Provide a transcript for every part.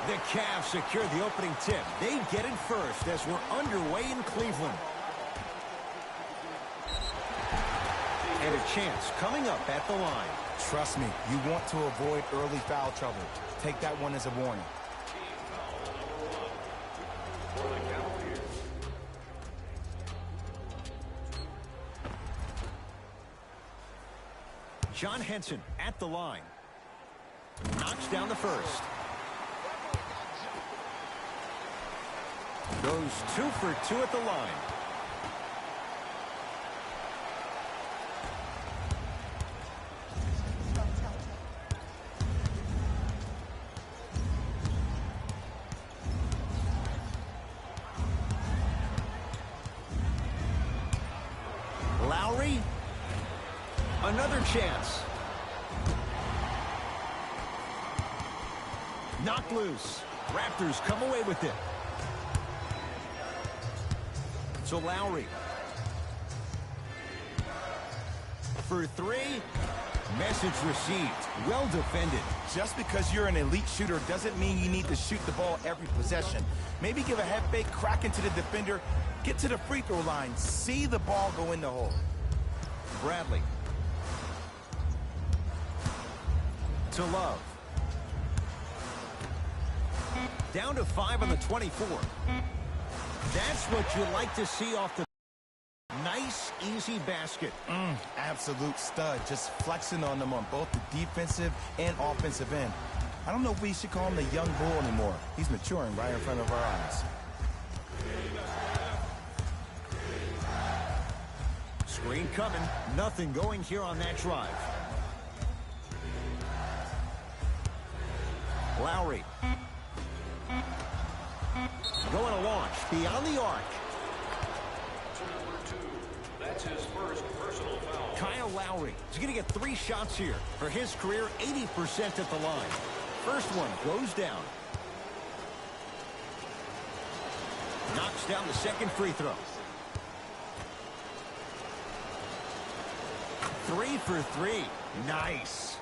The Cavs secure the opening tip. They get it first as we're underway in Cleveland. And a chance coming up at the line. Trust me, you want to avoid early foul trouble. Take that one as a warning. John Henson at the line. Knocks down the first. Goes 2 for 2 at the line. Lowry. Another chance. Knocked loose. Raptors come away with it. So Lowry. For 3. Message received. Well defended. Just because you're an elite shooter doesn't mean you need to shoot the ball every possession. Maybe give a head fake, crack into the defender, get to the free throw line, see the ball go in the hole. Bradley. To Love. Down to 5 on the 24. That's what you like to see off the nice, easy basket. Absolute stud. Just flexing on them on both the defensive and offensive end. I don't know if we should call him the young bull anymore. He's maturing right in front of our eyes. Screen coming. Nothing going here on that drive. Lowry. Going to launch beyond the arc. That's his first personal foul. Kyle Lowry is going to get 3 shots here. For his career, 80% at the line. First one goes down. Knocks down the second free throw. 3 for 3. Nice.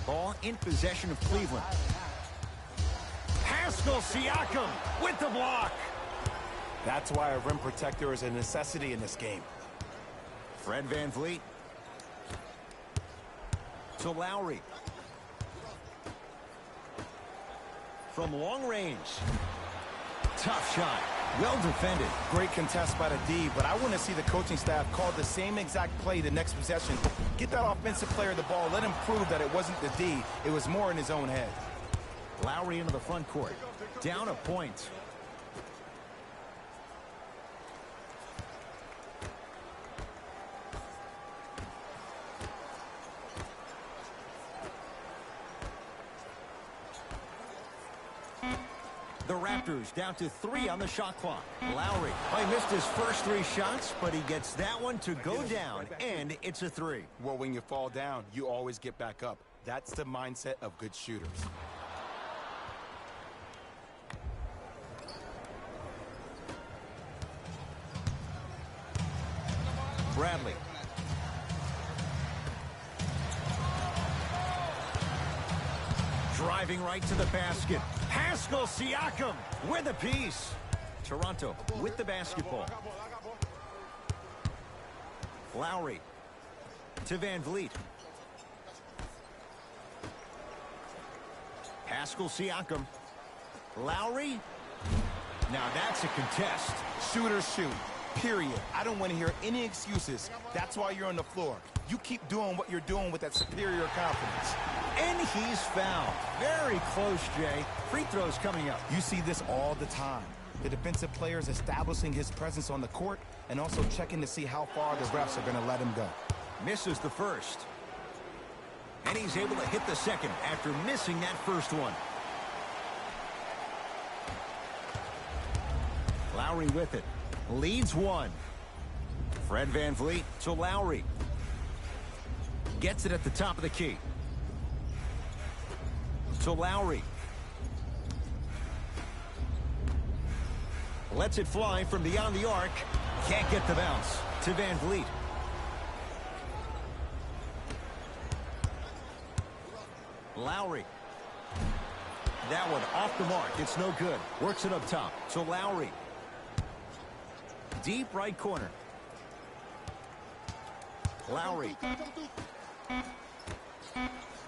Ball in possession of Cleveland. Pascal Siakam with the block. That's why a rim protector is a necessity in this game. Fred VanVleet. To Lowry. From long range. Tough shot. Well defended. Great contest by the D, but I want to see the coaching staff call the same exact play the next possession. Get that offensive player the ball. Let him prove that it wasn't the D. It was more in his own head. Lowry into the front court. Down a point. The Raptors down to 3 on the shot clock. Lowry, he missed his first 3 shots, but he gets that one to go down, and it's a 3. Well, when you fall down, you always get back up. That's the mindset of good shooters. Bradley. Driving right to the basket. Pascal Siakam with a piece. Toronto with the basketball. Lowry to VanVleet. Pascal Siakam. Lowry. Now that's a contest. Shooters shoot. Period. I don't want to hear any excuses. That's why you're on the floor. You keep doing what you're doing with that superior confidence. And he's fouled. Very close, Jay. Free throws coming up. You see this all the time. The defensive players establishing his presence on the court and also checking to see how far the refs are going to let him go. Misses the first. And he's able to hit the second after missing that first one. Lowry with it. Leads 1. Fred VanVleet to Lowry. Gets it at the top of the key. To Lowry. Lets it fly from beyond the arc. Can't get the bounce. To VanVleet. Lowry. That one off the mark. It's no good. Works it up top. So Lowry. Deep right corner. Lowry.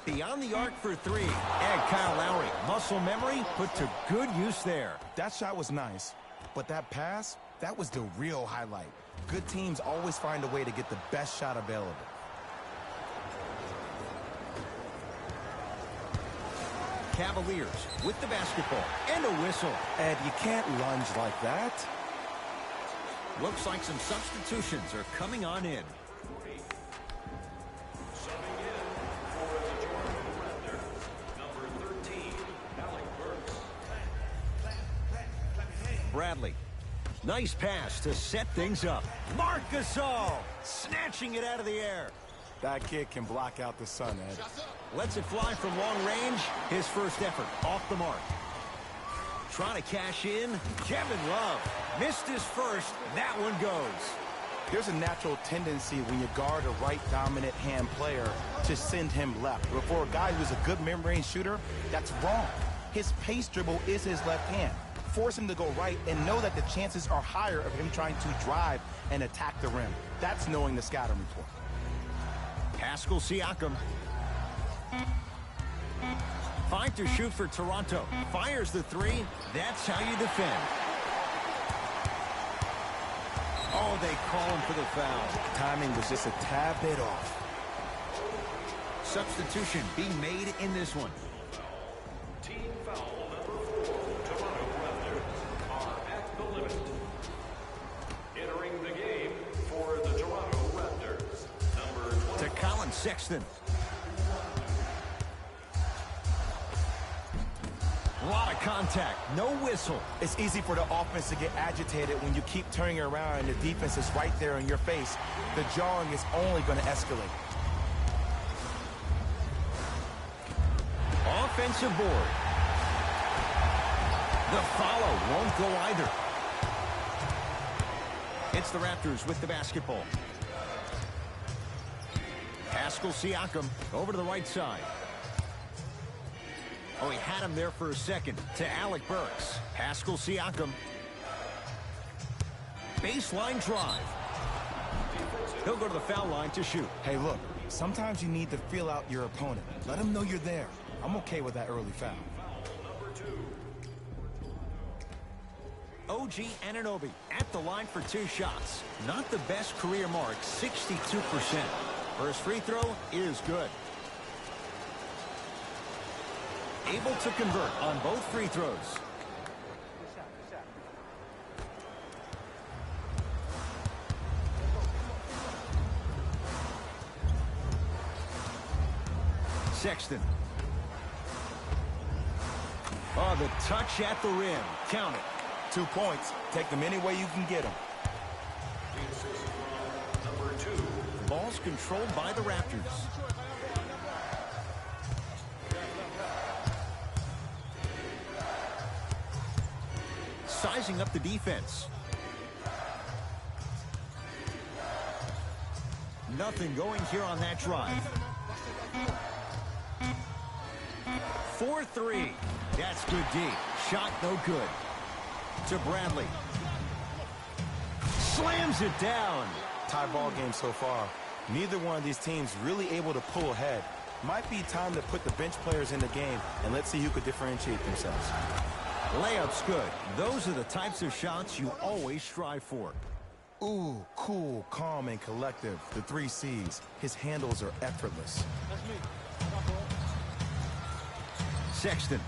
Beyond the arc for three. And Kyle Lowry. Muscle memory put to good use there. That shot was nice, but that pass, that was the real highlight. Good teams always find a way to get the best shot available. Cavaliers with the basketball and a whistle. Ed, you can't lunge like that. Looks like some substitutions are coming on in. Subbing in for the Toronto Raptors, number 13, Alec Burks. Bradley. Nice pass to set things up. Marc Gasol snatching it out of the air. That kid can block out the sun, Ed. Lets it fly from long range. His first effort off the mark. Trying to cash in. Kevin Love missed his first. That one goes. There's a natural tendency when you guard a right dominant hand player to send him left. But for a guy who's a good mid-range shooter, that's wrong. His pace dribble is his left hand. Force him to go right and know that the chances are higher of him trying to drive and attack the rim. That's knowing the scouting report. Pascal Siakam. 5 to shoot for Toronto. Fires the three. That's how you defend. Oh, they call him for the foul. Timing was just a tad bit off. Substitution being made in this one. Team foul number 4, Toronto Raptors are at the limit. Entering the game for the Toronto Raptors, number 20. To Colin Sexton. A lot of contact. No whistle. It's easy for the offense to get agitated when you keep turning around and the defense is right there in your face. The jawing is only going to escalate. Offensive board. The follow won't go either. It's the Raptors with the basketball. Pascal Siakam over to the right side. Oh, he had him there for a second. To Alec Burks. Pascal Siakam. Baseline drive. He'll go to the foul line to shoot. Hey, look, sometimes you need to feel out your opponent. Let him know you're there. I'm okay with that early foul. OG Anunoby at the line for 2 shots. Not the best career mark, 62%. First free throw is good. Able to convert on both free throws. Sexton. Oh, the touch at the rim. Count it. 2 points. Take them any way you can get them. Number 2. Ball's controlled by the Raptors. Sizing up the defense. Nothing going here on that drive. 4-3. That's good D. Shot no good. To Bradley. Slams it down. Tie ball game so far. Neither one of these teams really able to pull ahead. Might be time to put the bench players in the game and let's see who could differentiate themselves. Layup's good. Those are the types of shots you always strive for. Ooh, cool, calm, and collective. The 3 C's. His handles are effortless. Sexton.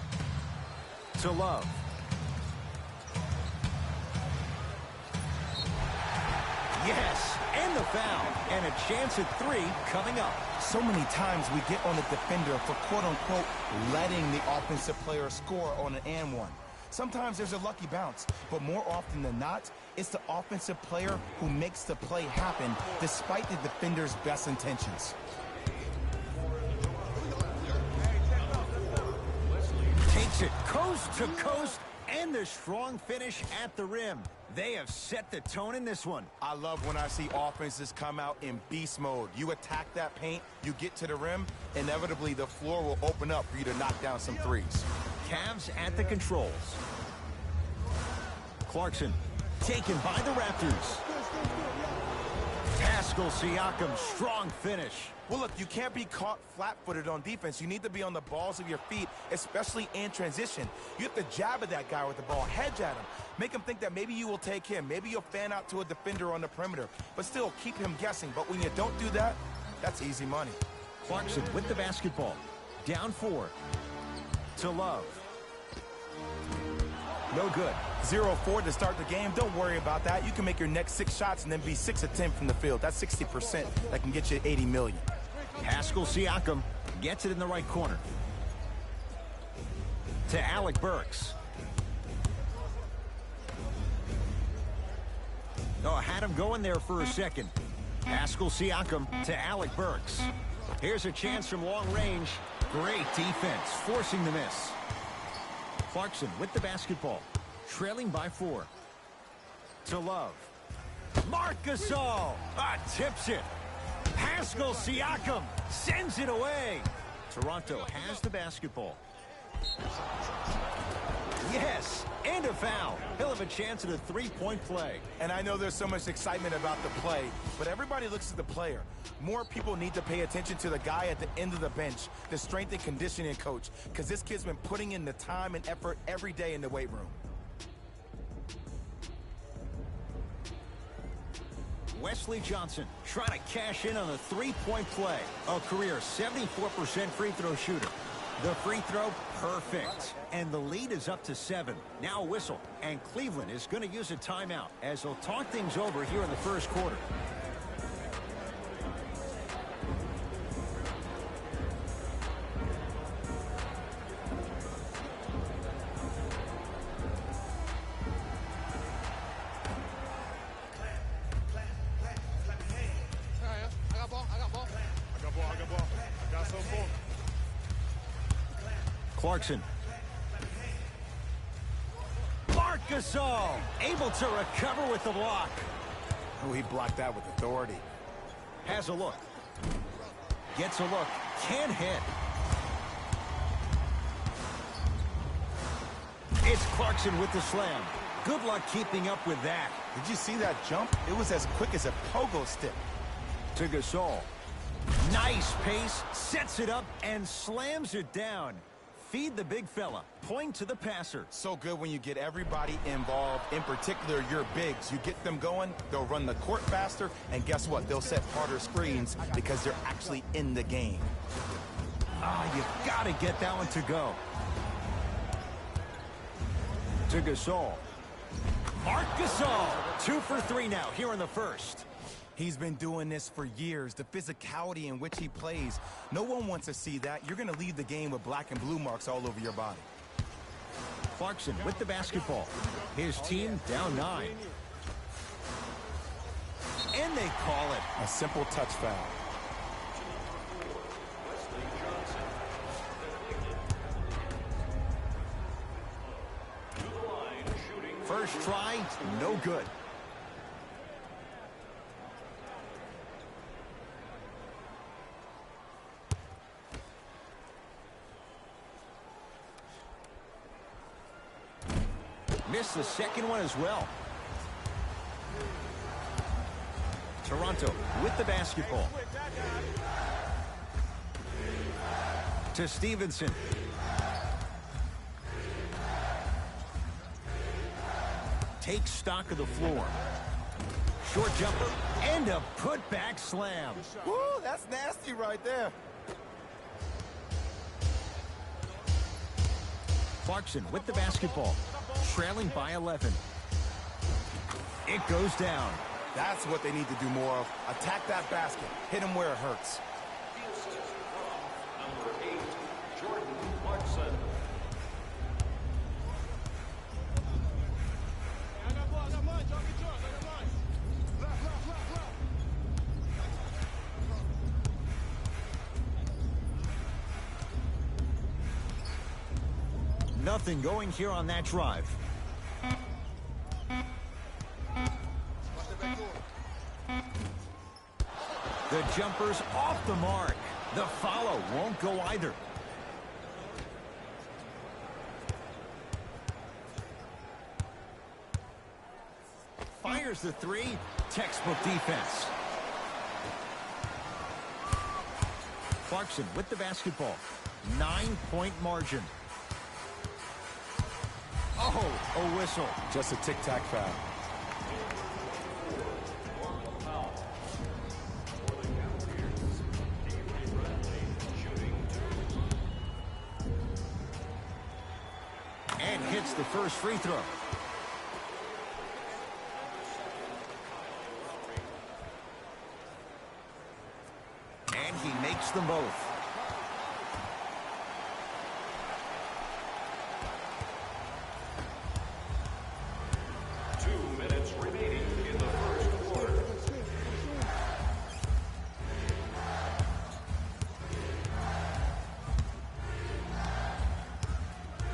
To Love. Yes, and the foul. And a chance at 3 coming up. So many times we get on the defender for quote-unquote letting the offensive player score on an and one. Sometimes there's a lucky bounce, but more often than not, it's the offensive player who makes the play happen despite the defender's best intentions. Takes it coast to coast And the strong finish at the rim. They have set the tone in this one. I love when I see offenses come out in beast mode. You attack that paint, you get to the rim, inevitably the floor will open up for you to knock down some threes. Cavs at the controls. Clarkson taken by the Raptors. Pascal Siakam, strong finish. Well, look, you can't be caught flat-footed on defense. You need to be on the balls of your feet, especially in transition. You have to jab at that guy with the ball, hedge at him. Make him think that maybe you will take him. Maybe you'll fan out to a defender on the perimeter, but still keep him guessing. But when you don't do that, that's easy money. Clarkson with the basketball. Down 4. To Love. No good. 0-4 to start the game. Don't worry about that. You can make your next 6 shots and then be 6 of 10 from the field. That's 60%. That can get you 80 million. Pascal Siakam gets it in the right corner. To Alec Burks. Oh, had him going there for a second. Pascal Siakam to Alec Burks. Here's a chance from long range. Great defense, forcing the miss. Clarkson with the basketball, trailing by 4. To Love. Marc Gasol tips it. Pascal Siakam sends it away. Toronto has the basketball. Yes, and a foul. He'll have a chance at a 3-point play. And I know there's so much excitement about the play, but everybody looks at the player. More people need to pay attention to the guy at the end of the bench, the strength and conditioning coach, because this kid's been putting in the time and effort every day in the weight room. Wesley Johnson trying to cash in on a 3-point play. A career 74% free throw shooter. The free throw, perfect. And the lead is up to 7. Now a whistle. And Cleveland is going to use a timeout as they'll talk things over here in the first quarter. Clarkson. Marc Gasol able to recover with the block. Oh, he blocked that with authority. Has a look. Gets a look. Can't hit. It's Clarkson with the slam. Good luck keeping up with that. Did you see that jump? It was as quick as a pogo stick. To Gasol. Nice pace. Sets it up and slams it down. Feed the big fella. Point to the passer. So good when you get everybody involved, in particular your bigs. You get them going, they'll run the court faster, and guess what? They'll set harder screens because they're actually in the game. You've got to get that one to go. To Gasol. Marc Gasol. 2 for 3 now here in the first. He's been doing this for years. The physicality in which he plays, no one wants to see that. You're going to leave the game with black and blue marks all over your body. Clarkson with the basketball. His team down 9. And they call it. A simple touch foul. First try, no good. Missed the second one as well. Toronto with the basketball. To Stevenson. Takes stock of the floor. Short jumper and a putback slam. Woo, that's nasty right there. Clarkson with the basketball. Trailing by 11. It goes down. That's what they need to do more of. Attack that basket. Hit him where it hurts. Number 8, Jordan Clarkson. Nothing going here on that drive. The jumper's off the mark. The follow won't go either. Fires the three. Textbook defense. Clarkson with the basketball. 9-point margin. Oh, a whistle. Just a tic-tac foul. And hits the first free throw. And he makes them both.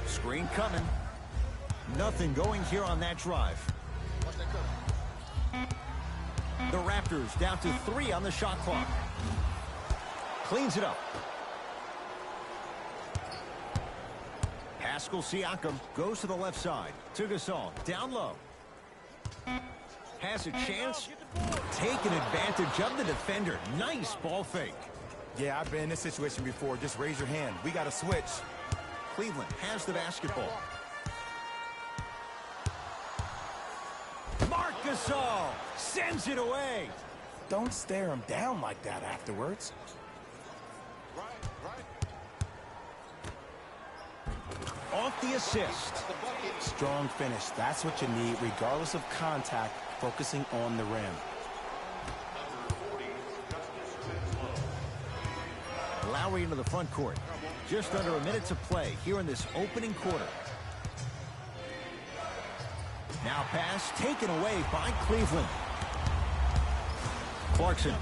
Screen coming. Nothing going here on that drive. The Raptors down to 3 on the shot clock. Cleans it up. Pascal Siakam goes to the left side. To Gasol. Down low. Has a chance. Taking advantage of the defender. Nice ball fake. Yeah, I've been in this situation before. Just raise your hand. We got to switch. Cleveland has the basketball. Marc Gasol sends it away. Don't stare him down like that afterwards. Off the assist. Strong finish. That's what you need, regardless of contact, focusing on the rim. Lowry into the front court. Just under a minute to play here in this opening quarter. Now pass taken away by Cleveland. Clarkson.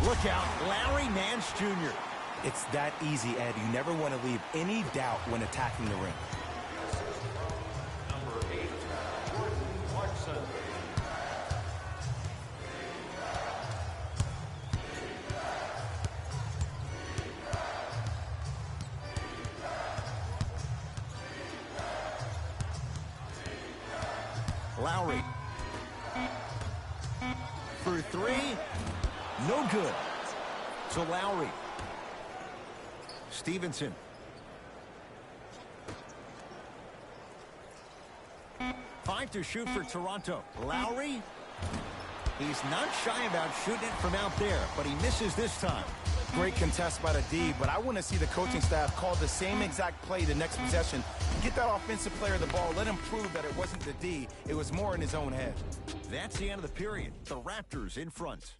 Look out, Larry Nance Jr. It's that easy, Ed. You never want to leave any doubt when attacking the rim. Number 8, Jordan Clarkson. Lowry. For 3. No good. So Lowry. Stevenson. Five to shoot for Toronto. Lowry. He's not shy about shooting it from out there, but he misses this time. Great contest by the D, but I want to see the coaching staff call the same exact play the next possession. Get that offensive player the ball. Let him prove that it wasn't the D. It was more in his own head. That's the end of the period. The Raptors in front.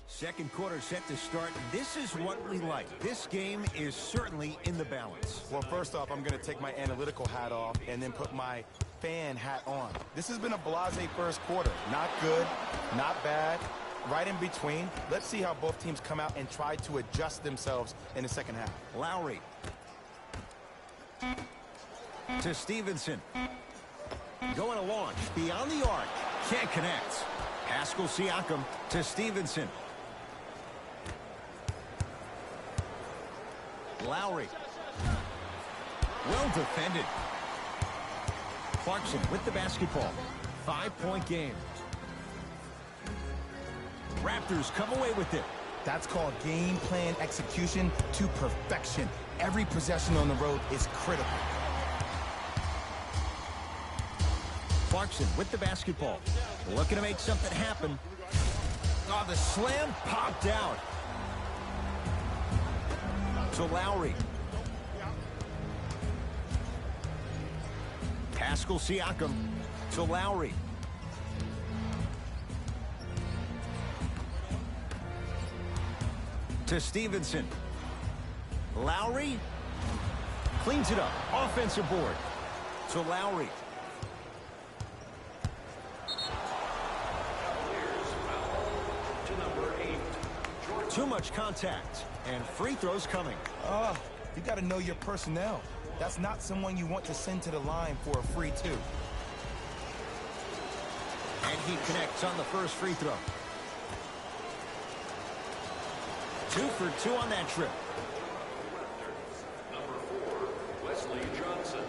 Second quarter set to start. This is what we like. This game is certainly in the balance. Well, first off, I'm going to take my analytical hat off and then put my fan hat on. This has been a blasé first quarter. Not good, not bad, right in between. Let's see how both teams come out and try to adjust themselves in the second half. Lowry. To Stevenson. Going to launch. Beyond the arc. Can't connect. Pascal Siakam to Stevenson. Lowry. Well defended. Clarkson with the basketball. 5-point game. Raptors come away with it. That's called game plan execution to perfection. Every possession on the road is critical. Clarkson with the basketball. Looking to make something happen. Oh, the slam popped out. So Lowry. Pascal Siakam to Lowry. To Stevenson. Lowry cleans it up. Offensive board. To Lowry. To number 8, Jordan Too much contact, and free throws coming. You got to know your personnel. That's not someone you want to send to the line for a free two. And he connects on the first free throw. 2 for 2 on that trip. Number 4, Wesley Johnson.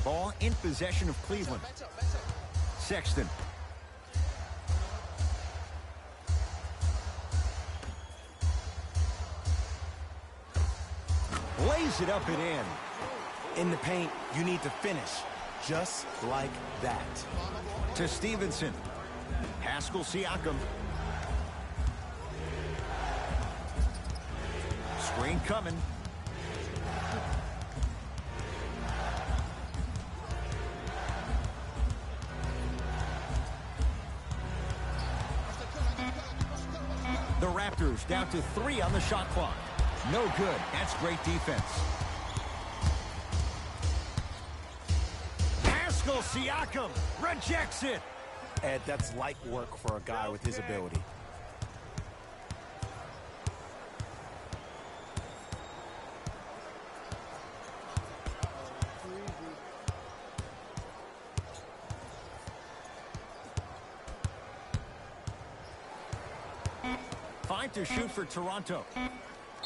Ball in possession of Cleveland. Sexton. Lays it up and in. In the paint, you need to finish. Just like that. To Stevenson. Pascal Siakam. Screen coming. The Raptors down to 3 on the shot clock. No good. That's great defense. Pascal Siakam rejects it. Ed, that's light work for a guy with his ability. Fine to shoot for Toronto.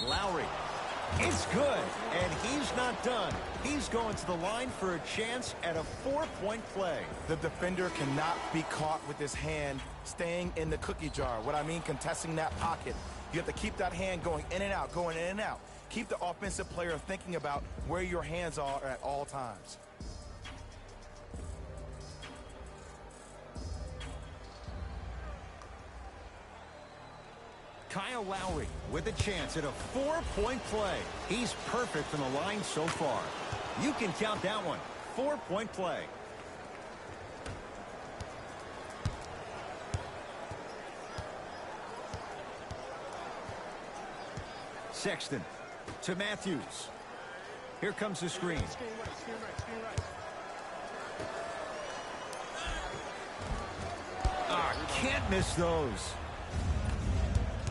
Lowry. It's good, and he's not done. He's going to the line for a chance at a 4-point play. The defender cannot be caught with his hand staying in the cookie jar. What I mean, contesting that pocket. You have to keep that hand going in and out, going in and out. Keep the offensive player thinking about where your hands are at all times. Kyle Lowry with a chance at a 4-point play. He's perfect from the line so far. You can count that one. 4-point play. Sexton to Matthews. Here comes the screen. Can't miss those.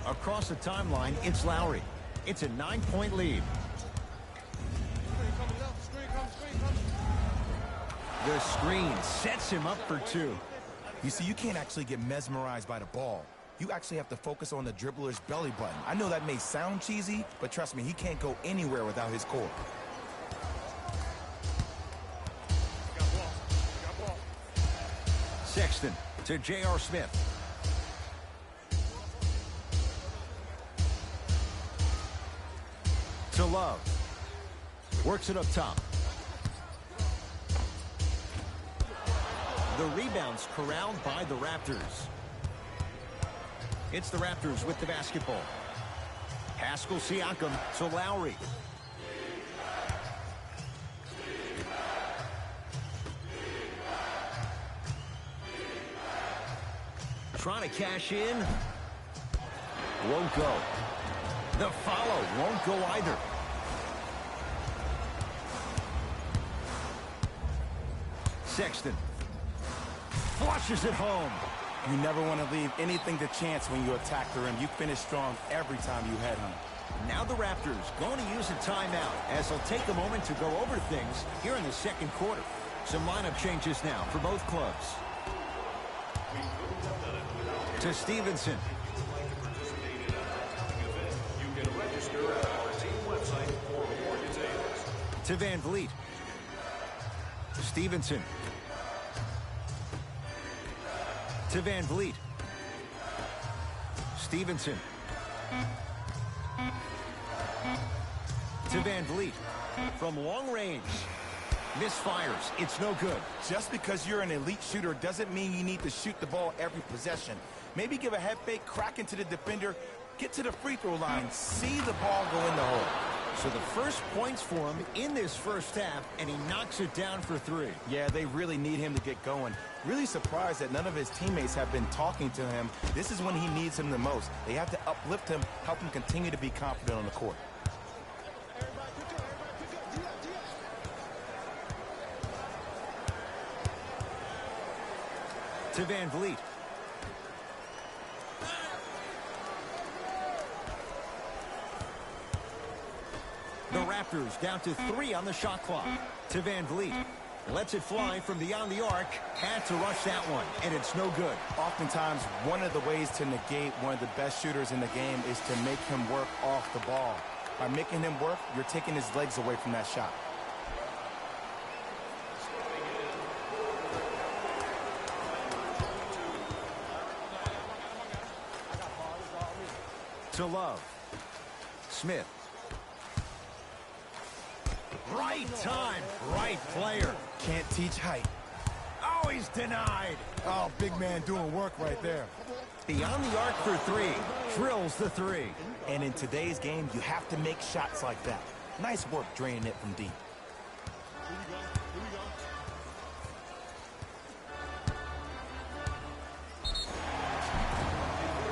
Across the timeline, it's Lowry. It's a 9-point lead. The screen sets him up for 2. You see, you can't actually get mesmerized by the ball. You actually have to focus on the dribbler's belly button. I know that may sound cheesy, but trust me, he can't go anywhere without his core. Sexton to J.R. Smith. To Love. Works it up top. The rebound's corralled by the Raptors. It's the Raptors with the basketball. Pascal Siakam to Lowry. Trying to cash in. Won't go. The follow won't go either. Sexton flushes it home. You never want to leave anything to chance when you attack the rim. You finish strong every time you headhunt. Now the Raptors going to use a timeout as they'll take a moment to go over things here in the second quarter. Some lineup changes now for both clubs. To Stevenson. You can register at our team website for more details. To Van Vliet. Stevenson. To Van Vliet. Stevenson. To Van Vliet. From long range. Misfires. It's no good. Just because you're an elite shooter doesn't mean you need to shoot the ball every possession. Maybe give a head fake, crack into the defender, get to the free throw line, see the ball go in the hole. So the first points for him in this first half, and he knocks it down for 3. Yeah, they really need him to get going. Really surprised that none of his teammates have been talking to him. This is when he needs him the most. They have to uplift him, help him continue to be confident on the court. To Van Vliet. Raptors down to 3 on the shot clock. To Van Vliet. Lets it fly from beyond the arc. Had to rush that one, and it's no good. Oftentimes, one of the ways to negate one of the best shooters in the game is to make him work off the ball. By making him work, you're taking his legs away from that shot. To Love. Smith. Right time, right player. Can't teach height. Oh, he's denied. Oh, big man doing work right there. Beyond the arc for 3. Drills the 3. And in today's game, you have to make shots like that. Nice work draining it from deep.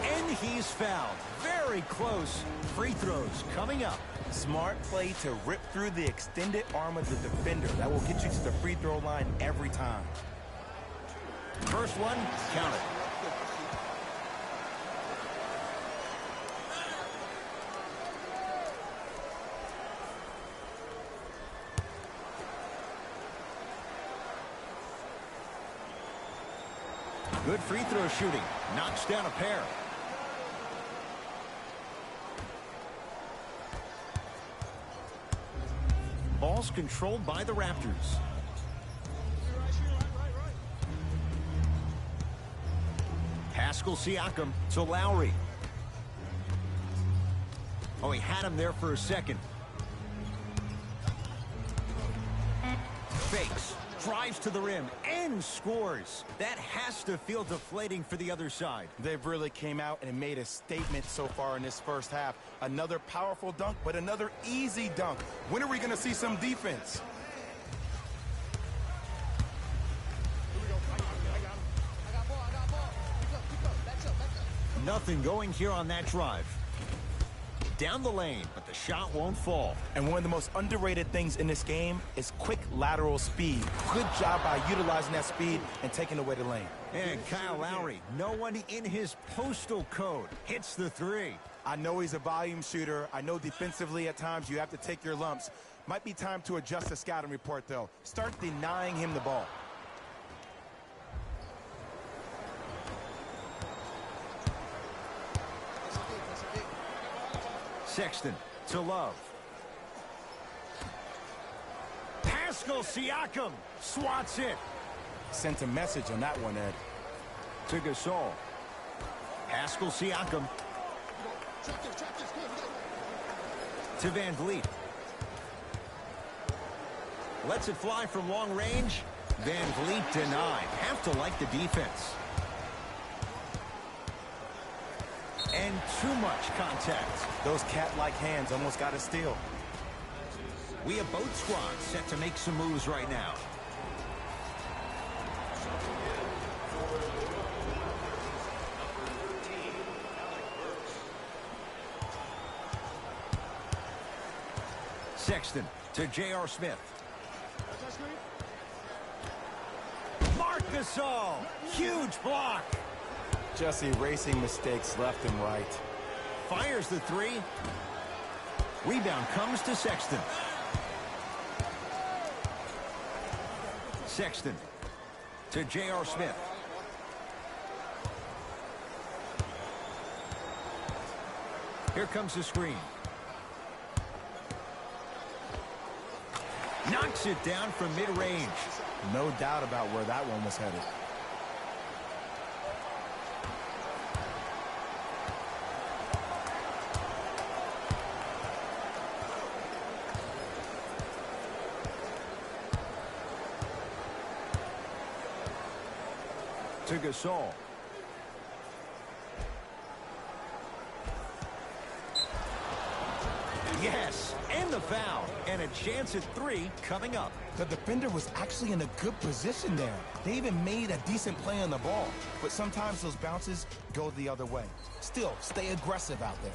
And he's fouled. Very close. Free throws coming up. Smart play to rip through the extended arm of the defender. That will get you to the free throw line every time. First one, count it. Good free throw shooting. Knocks down a pair. Ball's controlled by the Raptors. Pascal Siakam to Lowry. Oh, he had him there for a second. Fakes. Drives to the rim and scores. That has to feel deflating for the other side. They've really came out and made a statement so far in this first half. Another powerful dunk, but another easy dunk. When are we going to see some defense? Nothing going here on that drive. Down the lane, but the shot won't fall. And one of the most underrated things in this game is quick lateral speed. Good job by utilizing that speed and taking away the lane. And Kyle Lowry, no one in his postal code, hits the 3. I know he's a volume shooter. I know defensively at times you have to take your lumps. Might be time to adjust the scouting report, though. Start denying him the ball. Sexton to Love. Pascal Siakam swats it. Sent a message on that one, Ed. To Gasol. Pascal Siakam. To Van Vliet. Lets it fly from long range. Van Vliet denied. Have to like the defense. And too much contact. Those cat-like hands almost got a steal. We have both squads set to make some moves right now. Sexton to J.R. Smith. Marc Gasol. Huge block. Just erasing mistakes left and right. Fires the 3. Rebound comes to Sexton. Sexton to J.R. Smith. Here comes the screen. Knocks it down from mid-range. No doubt about where that one was headed. To Gasol. Yes, and the foul. And a chance at 3 coming up. The defender was actually in a good position there. They even made a decent play on the ball. But sometimes those bounces go the other way. Still, stay aggressive out there.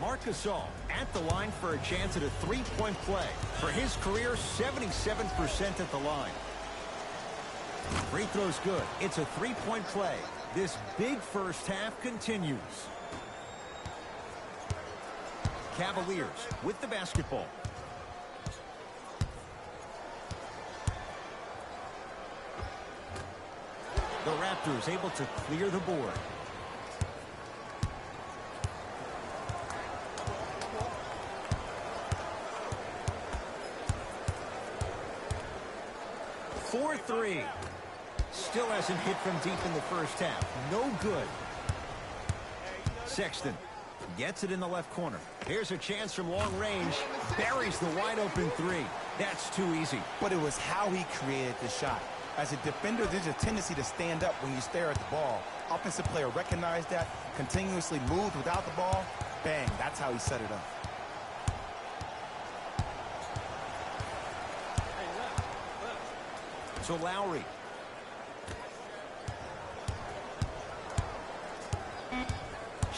Marc Gasol at the line for a chance at a three-point play. For his career, 77% at the line. Free throw's good. It's a three-point play. This big first half continues. Cavaliers with the basketball. The Raptors able to clear the board. For three. Still hasn't hit from deep in the first half. No good. Sexton gets it in the left corner. Here's a chance from long range. Buries the wide open three. That's too easy. But it was how he created the shot. As a defender, there's a tendency to stand up when you stare at the ball. Offensive player recognized that, continuously moved without the ball. Bang, that's how he set it up. So Lowry.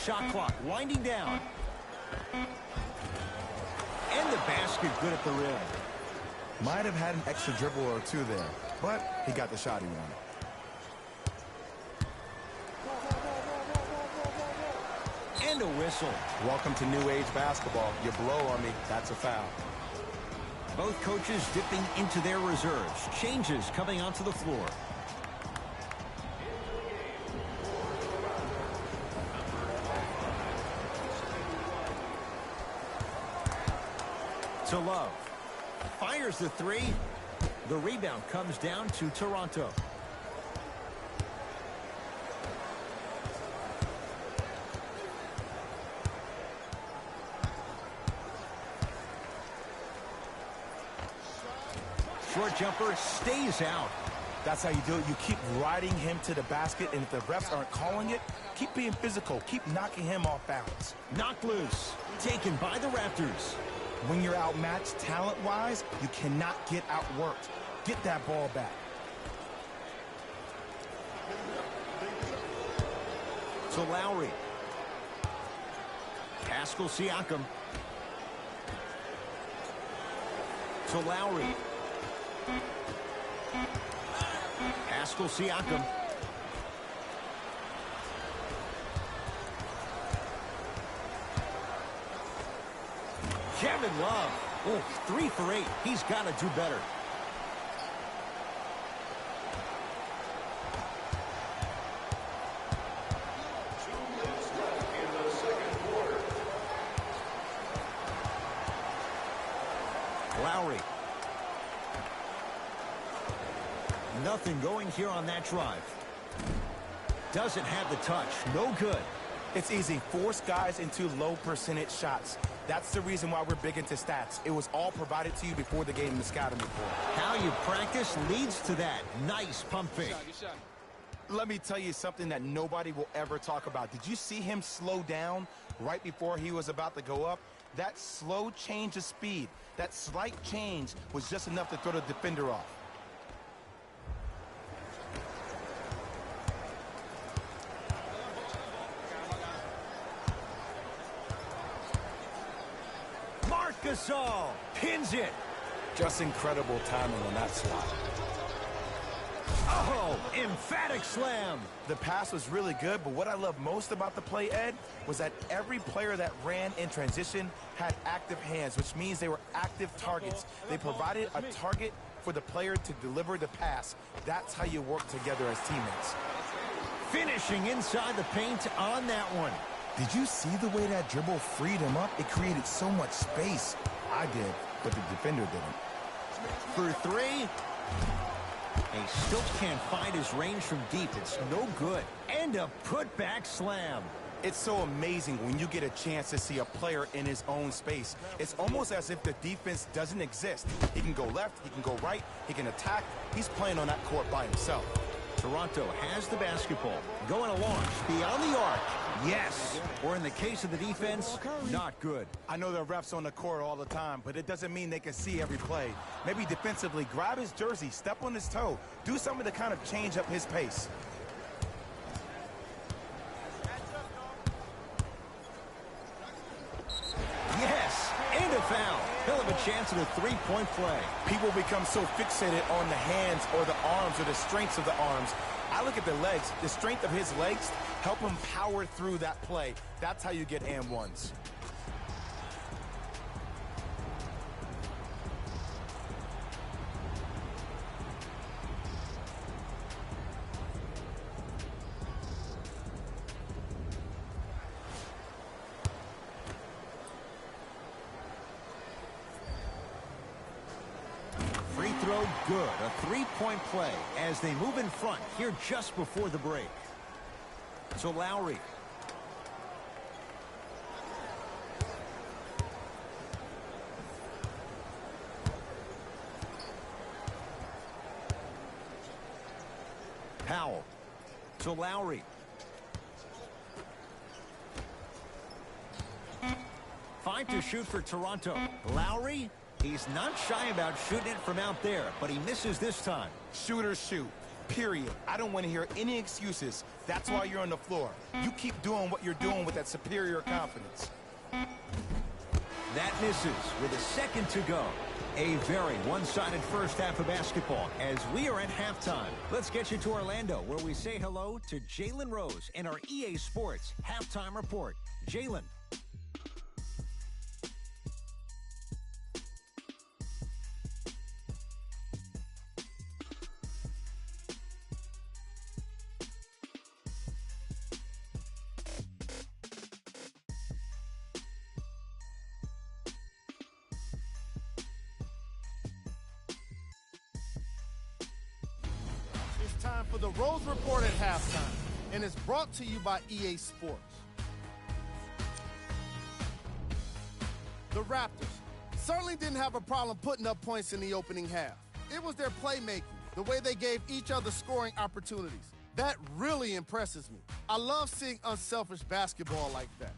Shot clock winding down. And the basket good at the rim. Might have had an extra dribble or two there, but he got the shot he wanted. And a whistle. Welcome to new age basketball. You blow on me, that's a foul. Both coaches dipping into their reserves. Changes coming onto the floor. To Love. Fires the three. The rebound comes down to Toronto. Short jumper stays out. That's how you do it. You keep riding him to the basket, and if the refs aren't calling it, keep being physical. Keep knocking him off balance. Knocked loose. Taken by the Raptors. When you're outmatched talent-wise, you cannot get outworked. Get that ball back. To Lowry. Pascal Siakam. To Lowry. Pascal Siakam. Kevin Love. Oh, 3 for 8. He's got to do better. Lowry. Nothing going here on that drive. Doesn't have the touch. No good. It's easy. Force guys into low percentage shots. That's the reason why we're big into stats. It was all provided to you before the game in the scouting report. How you practice leads to that. Nice pump fake. Let me tell you something that nobody will ever talk about. Did you see him slow down right before he was about to go up? That slow change of speed, that slight change was just enough to throw the defender off. Gasol pins it. Just incredible timing on that swat. Oh, emphatic slam. The pass was really good, but what I love most about the play, Ed, was that every player that ran in transition had active hands, which means they were active targets. They provided a target for the player to deliver the pass. That's how you work together as teammates. Finishing inside the paint on that one. Did you see the way that dribble freed him up? It created so much space. I did, but the defender didn't. For three. He still can't find his range from deep. It's no good. And a putback slam. It's so amazing when you get a chance to see a player in his own space. It's almost as if the defense doesn't exist. He can go left, he can go right, he can attack. He's playing on that court by himself. Toronto has the basketball. Going to launch beyond the arc. Yes. Or in the case of the defense, not good. I know there are refs on the court all the time, but it doesn't mean they can see every play. Maybe defensively, grab his jersey, step on his toe, do something to kind of change up his pace. Yes, chance at a three-point play. People become so fixated on the hands or the arms or the strengths of the arms. I look at the legs. The strength of his legs help him power through that play. That's how you get and ones. Free throw good. A three-point play as they move in front here just before the break. So Lowry. Powell. To Lowry. Fine to shoot for Toronto. Lowry, he's not shy about shooting it from out there, but he misses this time. Shooters shoot. Period. I don't want to hear any excuses. That's why you're on the floor. You keep doing what you're doing with that superior confidence. That misses with a second to go. A very one-sided first half of basketball as we are at halftime. Let's get you to Orlando, where we say hello to Jalen Rose and our EA Sports Halftime Report. Jalen. It's time for the Rose Report at halftime, and it's brought to you by EA Sports. The Raptors certainly didn't have a problem putting up points in the opening half. It was their playmaking, the way they gave each other scoring opportunities. That really impresses me. I love seeing unselfish basketball like that.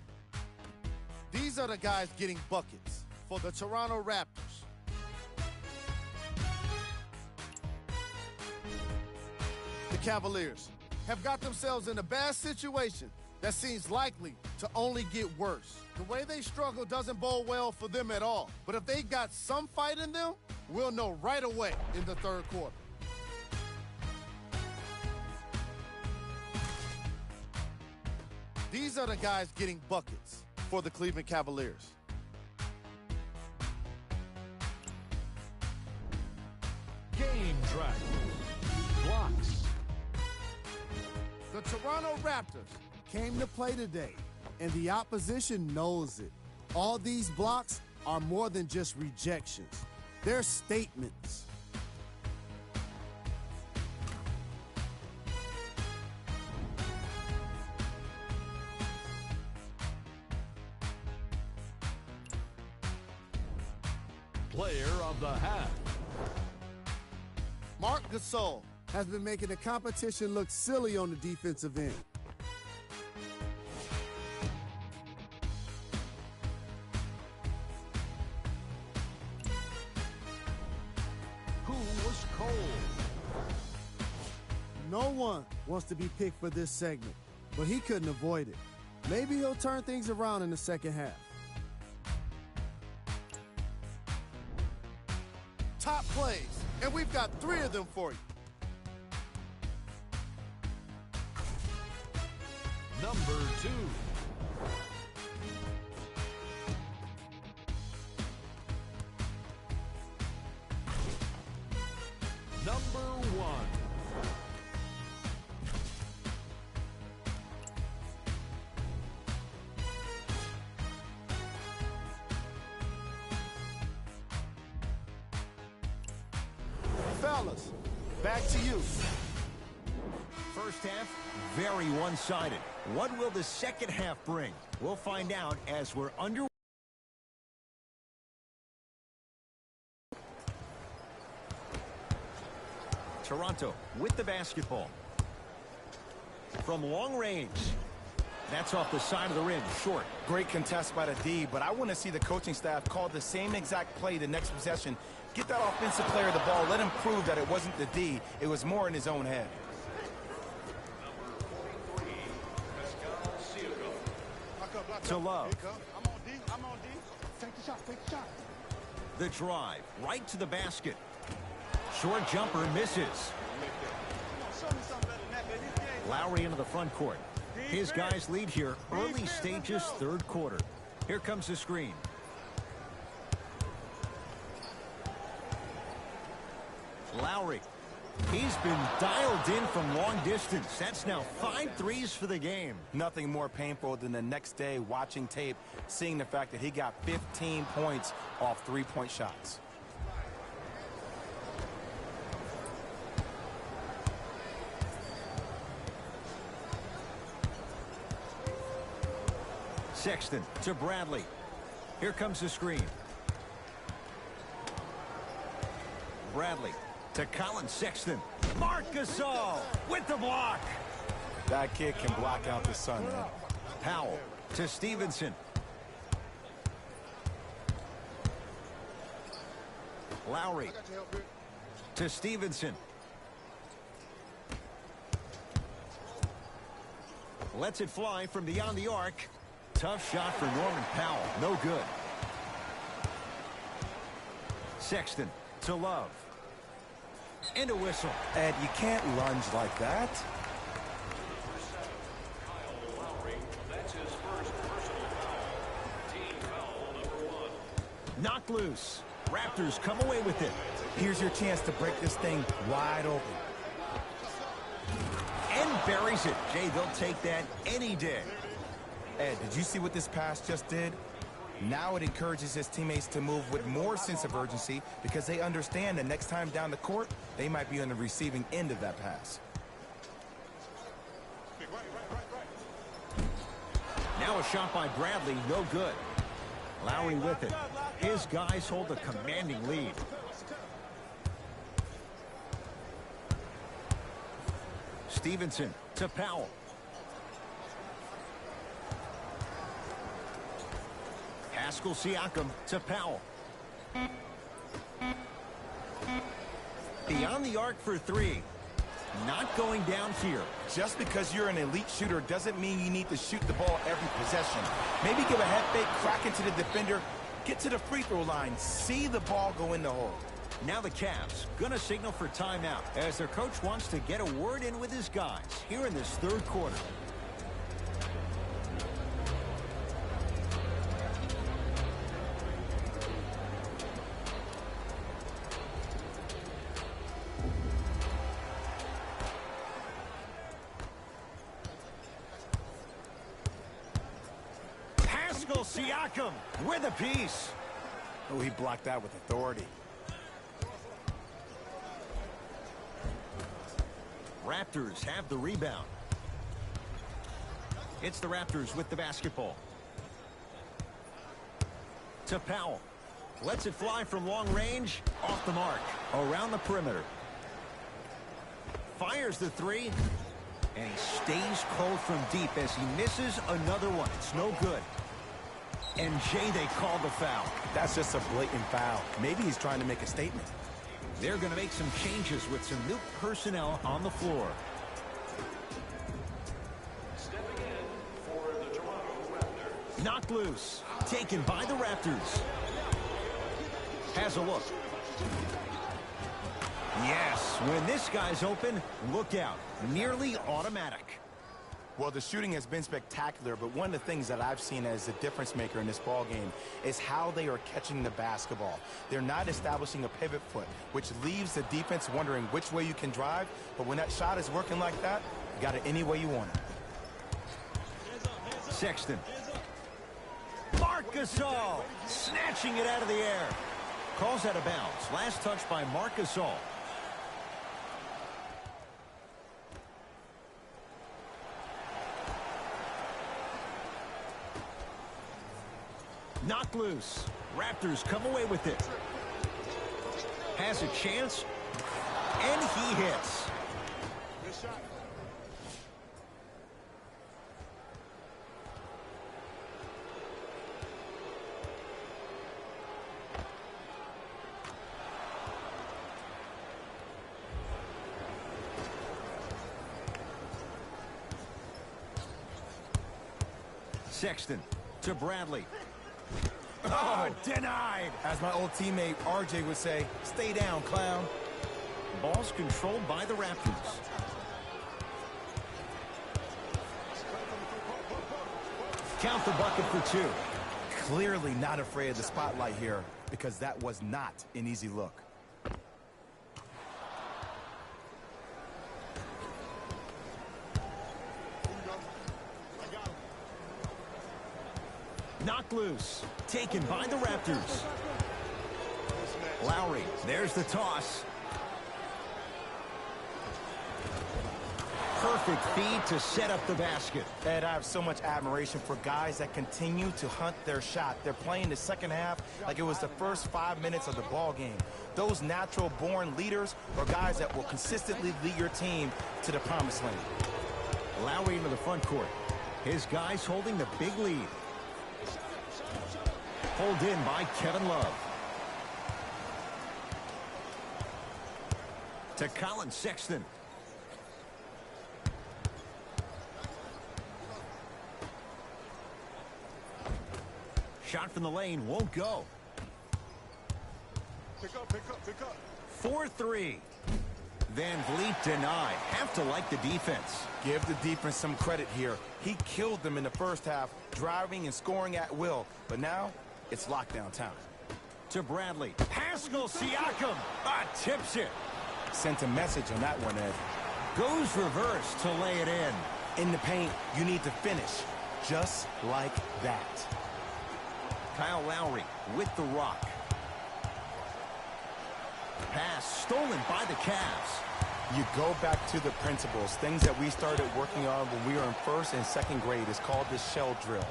These are the guys getting buckets for the Toronto Raptors. The Cavaliers have got themselves in a bad situation that seems likely to only get worse. The way they struggle doesn't bode well for them at all. But if they got some fight in them, we'll know right away in the third quarter. These are the guys getting buckets for the Cleveland Cavaliers. Game track. Blocks. The Toronto Raptors came to play today, and the opposition knows it. All these blocks are more than just rejections. They're statements. Player of the half. Marc Gasol has been making the competition look silly on the defensive end. Who was cold? No one wants to be picked for this segment, but he couldn't avoid it. Maybe he'll turn things around in the second half. Top plays, and we've got 3 of them for you. Number 2. Number 1. Fellas, back to you. First half, very one-sided. What will the second half bring? We'll find out as we're under. Toronto with the basketball. From long range. That's off the side of the rim, short. Great contest by the D, but I want to see the coaching staff call the same exact play the next possession. Get that offensive player the ball. Let him prove that it wasn't the D. It was more in his own head. To Love. I'm on D. Take the shot. The drive, right to the basket. Short jumper misses. Lowry into the front court. His guys lead here, early stages, third quarter. Here comes the screen. Lowry. He's been dialed in from long distance. That's now 5 threes for the game. Nothing more painful than the next day watching tape, seeing the fact that he got 15 points off three-point shots. Sexton to Bradley. Here comes the screen. Bradley to Colin Sexton. Marc Gasol with the block. That kid can block out the sun, man. Powell to Stevenson. Lowry to Stevenson. Lets it fly from beyond the arc. Tough shot for Norman Powell. No good. Sexton to Love. And a whistle. Ed, you can't lunge like that. Kyle Lowry, that's his first personal foul. Team foul number 1. Knocked loose. Raptors come away with it. Here's your chance to break this thing wide open. And buries it. Jay, they'll take that any day. Ed, did you see what this pass just did? Now it encourages his teammates to move with more sense of urgency because they understand that next time down the court, they might be on the receiving end of that pass. Now a shot by Bradley, no good. Lowry with it. His guys hold a commanding lead. Stevenson to Powell. Pascal Siakam to Powell. Beyond the arc for 3. Not going down here. Just because you're an elite shooter doesn't mean you need to shoot the ball every possession. Maybe give a head fake, crack into the defender, get to the free throw line, see the ball go in the hole. Now the Cavs gonna signal for timeout as their coach wants to get a word in with his guys here in this third quarter. Pascal Siakam with a piece. Oh, he blocked that with authority. Raptors have the rebound. It's the Raptors with the basketball. To Powell. Lets it fly from long range. Off the mark. Around the perimeter. Fires the 3. And he stays cold from deep as he misses another one. It's no good. And Jay, they call the foul. That's just a blatant foul. Maybe he's trying to make a statement. They're going to make some changes with some new personnel on the floor. Stepping in for the Toronto Raptors. Knocked loose. Taken by the Raptors. Has a look. Yes, when this guy's open, look out. Nearly automatic. Well, the shooting has been spectacular, but one of the things that I've seen as a difference maker in this ball game is how they are catching the basketball. They're not establishing a pivot foot, which leaves the defense wondering which way you can drive. But when that shot is working like that, you got it any way you want it. Sexton. Marc Gasol snatching it out of the air. Calls out of bounds. Last touch by Marc Gasol. Knocked loose. Raptors come away with it. Has a chance. And he hits. Sexton to Bradley. Oh, denied. As my old teammate RJ would say, stay down, clown. Ball's controlled by the Raptors. Count the bucket for two. Clearly not afraid of the spotlight here, because that was not an easy look. Knocked loose. Taken by the Raptors. Lowry, there's the toss. Perfect feed to set up the basket. Ed, I have so much admiration for guys that continue to hunt their shot. They're playing the second half like it was the first 5 minutes of the ball game. Those natural-born leaders are guys that will consistently lead your team to the promised land. Lowry into the front court. His guys holding the big lead. Pulled in by Kevin Love. To Colin Sexton. Shot from the lane won't go. Pick up. 4-3. Van Vliet denied. Have to like the defense. Give the defense some credit here. He killed them in the first half, driving and scoring at will. But now, it's lockdown time. To Bradley. Pascal Siakam. Tips it. Sent a message on that one, Ed. Goes reverse to lay it in. In the paint, you need to finish. Just like that. Kyle Lowry with the rock. Pass stolen by the Cavs. You go back to the principles, things that we started working on when we were in first and second grade. It's called the shell drill.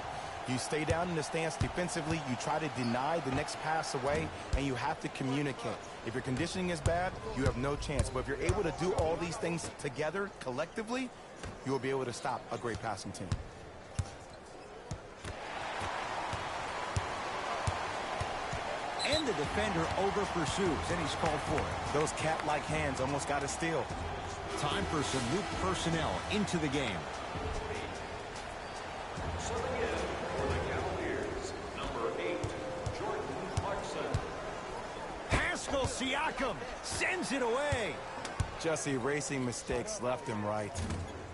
You stay down in the stance defensively, you try to deny the next pass away, and you have to communicate. If your conditioning is bad, you have no chance. But if you're able to do all these things together, collectively, you will be able to stop a great passing team. And the defender over pursues, and he's called for it. Those cat-like hands almost got a steal. Time for some new personnel into the game. Subbing in for the Cavaliers, number 8, Jordan Clarkson. Pascal Siakam sends it away. Just erasing mistakes left and right.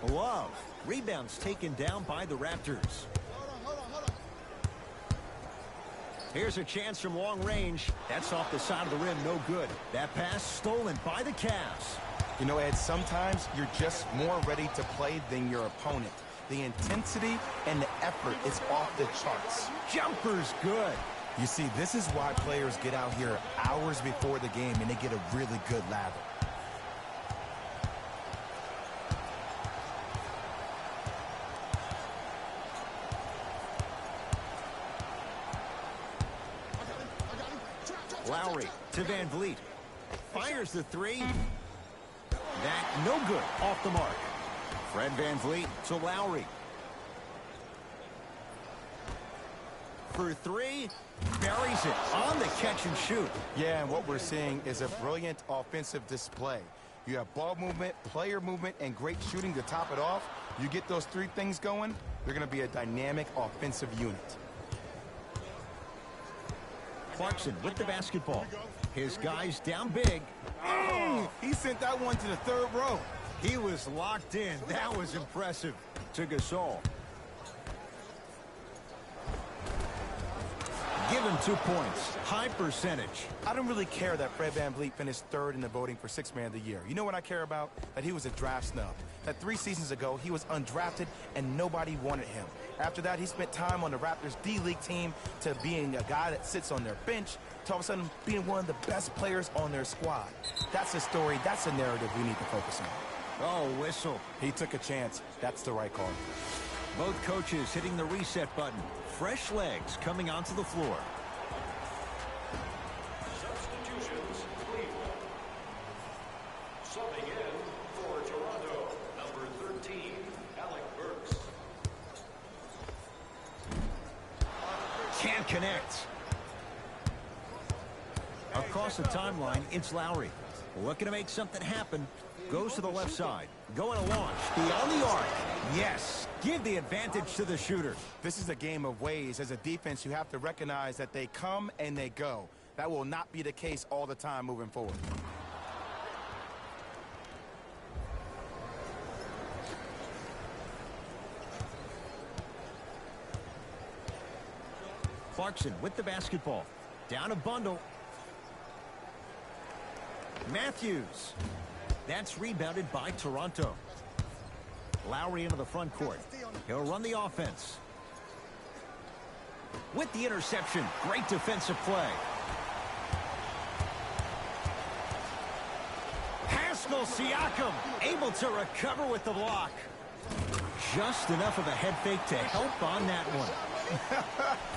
Love. Rebounds taken down by the Raptors. Here's a chance from long range. That's off the side of the rim, no good. That pass stolen by the Cavs. You know, Ed, sometimes you're just more ready to play than your opponent. The intensity and the effort is off the charts. Jumper's good. You see, this is why players get out here hours before the game and they get a really good lather. Lowry to Van Vliet. Fires the three. That no good. Off the mark. Fred Van Vliet to Lowry. For three. Buries it on the catch and shoot. Yeah, and what we're seeing is a brilliant offensive display. You have ball movement, player movement, and great shooting to top it off. You get those three things going, they're going to be a dynamic offensive unit. Clarkson with the basketball. His guys down big. Oh, he sent that one to the third row. He was locked in. That was impressive. To Gasol. Give him 2 points. High percentage. I don't really care that Fred Van Vliet finished third in the voting for Sixth Man of the Year. You know what I care about? That he was a draft snub. That 3 seasons ago, he was undrafted and nobody wanted him. After that, he spent time on the Raptors D-League team to being a guy that sits on their bench to all of a sudden being one of the best players on their squad. That's a story. That's a narrative we need to focus on. Oh, whistle. He took a chance. That's the right call. Both coaches hitting the reset button. Fresh legs coming onto the floor. Substitutions, Cleveland. Subbing in for Toronto, number 13, Alec Burks. Can't connect. Across the timeline, it's Lowry. Looking to make something happen. Goes to the left side. Going to launch. Beyond the arc. Yes. Give the advantage to the shooter. This is a game of ways. As a defense, you have to recognize that they come and they go. That will not be the case all the time moving forward. Clarkson with the basketball. Down a bundle. Matthews. That's rebounded by Toronto. Lowry into the front court. He'll run the offense. With the interception. Great defensive play. Siakam able to recover with the block. Just enough of a head fake to help on that one.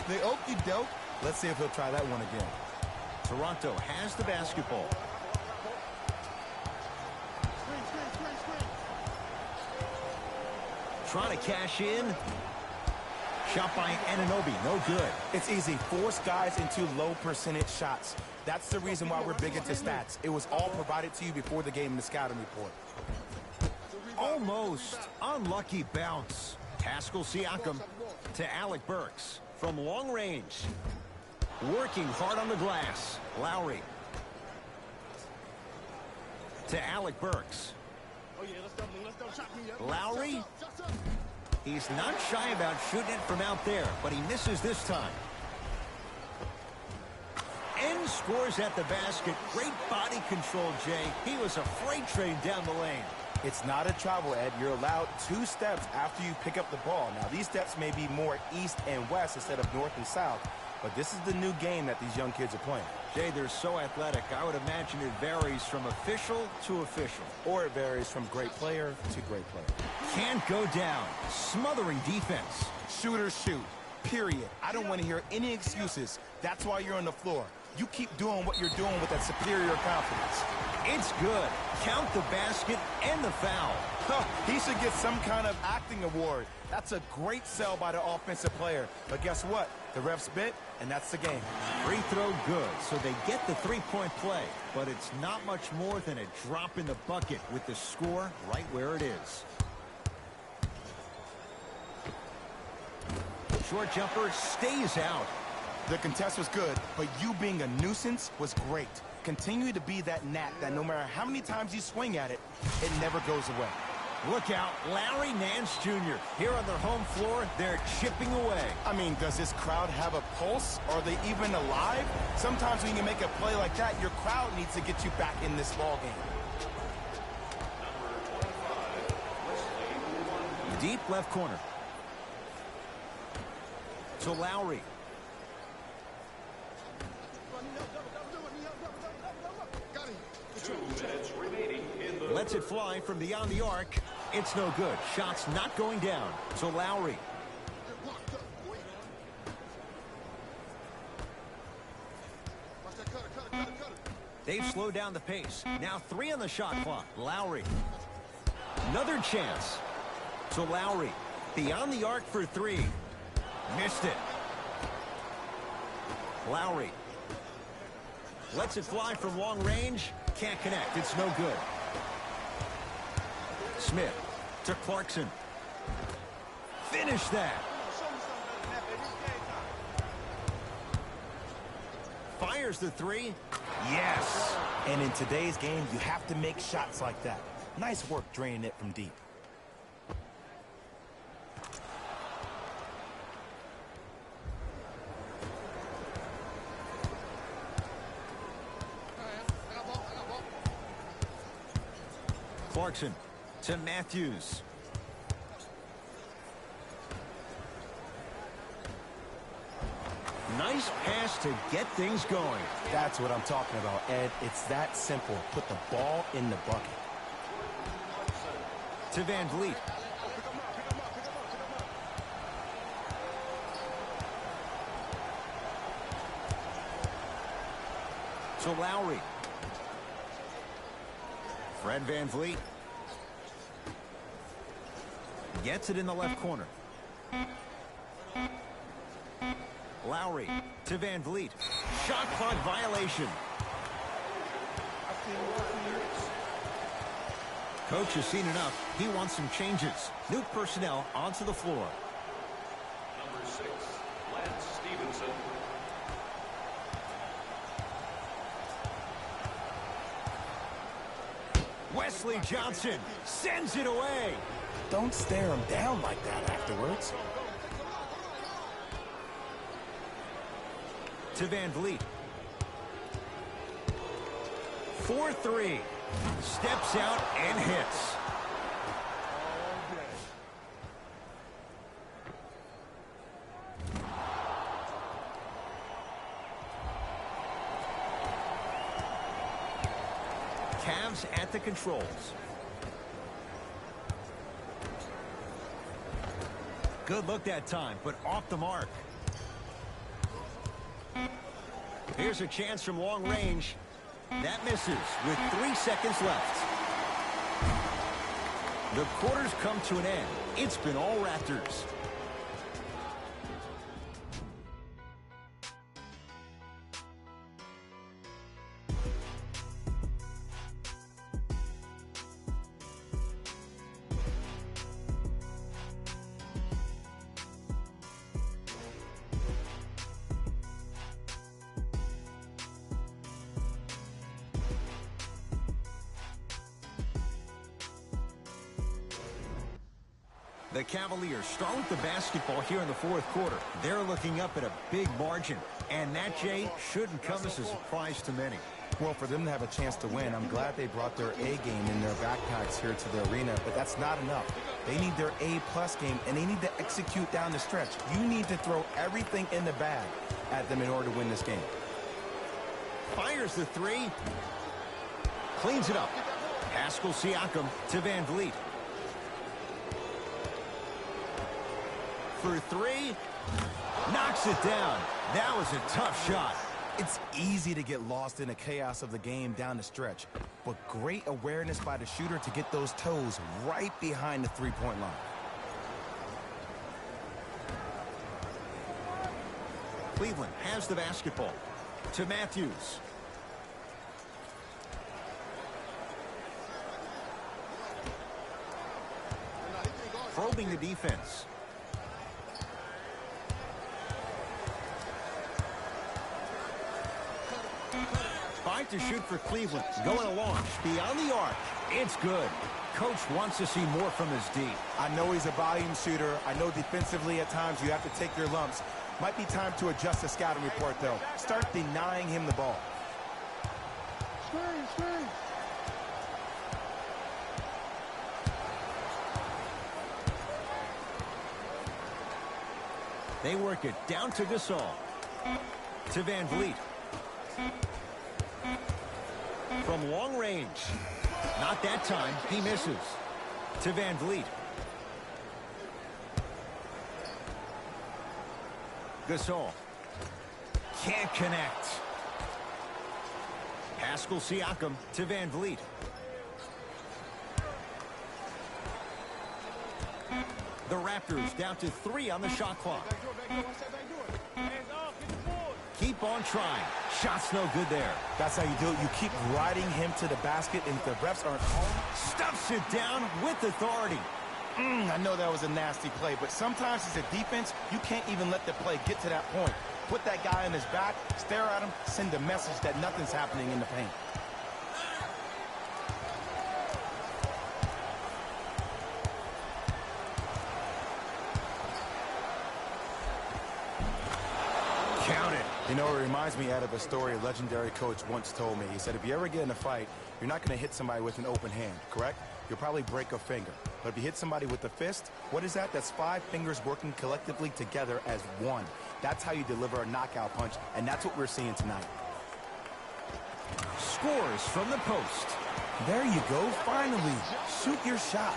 The okey doke. Let's see if he'll try that one again. Toronto has the basketball. Trying to cash in. Shot by Anunoby, no good. It's easy. Force guys into low percentage shots. That's the reason why we're big into stats. It was all provided to you before the game in the scouting report. Almost. Unlucky bounce. Pascal Siakam to Alec Burks from long range. Working hard on the glass. Lowry. To Alec Burks. Lowry. He's not shy about shooting it from out there, but he misses this time. And scores at the basket. Great body control, Jay. He was a freight train down the lane. It's not a travel, Ed. You're allowed 2 steps after you pick up the ball. Now, these steps may be more east and west instead of north and south, but this is the new game that these young kids are playing. Jay, they're so athletic. I would imagine it varies from official to official. Or it varies from great player to great player. Can't go down. Smothering defense. Shooters shoot. Period. I don't want to hear any excuses. That's why you're on the floor. You keep doing what you're doing with that superior confidence. It's good. Count the basket and the foul. He should get some kind of acting award. That's a great sell by the offensive player. But guess what? The refs bit, and that's the game. Free throw good, so they get the three-point play. But it's not much more than a drop in the bucket with the score right where it is. Short jumper stays out. The contest was good, but you being a nuisance was great. Continue to be that gnat that no matter how many times you swing at it, it never goes away. Look out, Larry Nance Jr. Here on their home floor, they're chipping away. I mean, does this crowd have a pulse? Are they even alive? Sometimes when you make a play like that, your crowd needs to get you back in this ball game. Deep left corner. To Lowry. Lets it fly from beyond the arc. It's no good. Shot's not going down. So Lowry. They've slowed down the pace. Now 3 on the shot clock. Lowry. Another chance. So Lowry. Beyond the arc for 3. Missed it. Lowry. Lets it fly from long range. Can't connect. It's no good. Smith to Clarkson. Finish that. Fires the 3. Yes. And in today's game, you have to make shots like that. Nice work draining it from deep. Clarkson to Matthews. Nice pass to get things going. That's what I'm talking about, Ed. It's that simple. Put the ball in the bucket. To Van Vliet. To Lowry. Fred Van Vliet. Gets it in the left corner. Lowry to Van Vliet. Shot clock violation. Coach has seen enough. He wants some changes. New personnel onto the floor. Number 6, Lance Stevenson. Wesley Johnson sends it away. Don't stare him down like that afterwards. To Van Vliet. 4-3. Steps out and hits. Cavs at the controls. Good look that time, but off the mark. Here's a chance from long range. That misses with 3 seconds left. The quarter's come to an end. It's been all Raptors. The Cavaliers start with the basketball here in the fourth quarter. They're looking up at a big margin, and that, Jay, shouldn't come as a surprise to many. Well, for them to have a chance to win, I'm glad they brought their A game in their backpacks here to the arena, but that's not enough. They need their A-plus game, and they need to execute down the stretch. You need to throw everything in the bag at them in order to win this game. Fires the three. Cleans it up. Pascal Siakam to Van Vliet. For three. Knocks it down. That was a tough shot. It's easy to get lost in the chaos of the game down the stretch, but great awareness by the shooter to get those toes right behind the three-point line. Cleveland has the basketball. To Matthews. Probing the defense. Five to shoot for Cleveland. Going to launch beyond the arc. It's good. Coach wants to see more from his D. I know he's a volume shooter. I know defensively at times you have to take your lumps. Might be time to adjust the scouting report, though. Start denying him the ball. They work it down to Gasol. To Van Vliet. From long range. Not that time. He misses. To Van Vliet. Gasol. Can't connect. Pascal Siakam to Van Vliet. The Raptors down to 3 on the shot clock. Keep on trying. Shot's no good there. That's how you do it. You keep riding him to the basket, and if the refs aren't home, Stuffs it down with authority. I know that was a nasty play, but sometimes as a defense, you can't even let the play get to that point. Put that guy on his back, stare at him, send a message that nothing's happening in the paint. Count it. You know, it reminds me out of a story a legendary coach once told me. He said, if you ever get in a fight, you're not going to hit somebody with an open hand, correct? You'll probably break a finger. But if you hit somebody with a fist, what is that? That's 5 fingers working collectively together as one. That's how you deliver a knockout punch, and that's what we're seeing tonight. Scores from the post. There you go, finally. Shoot your shot.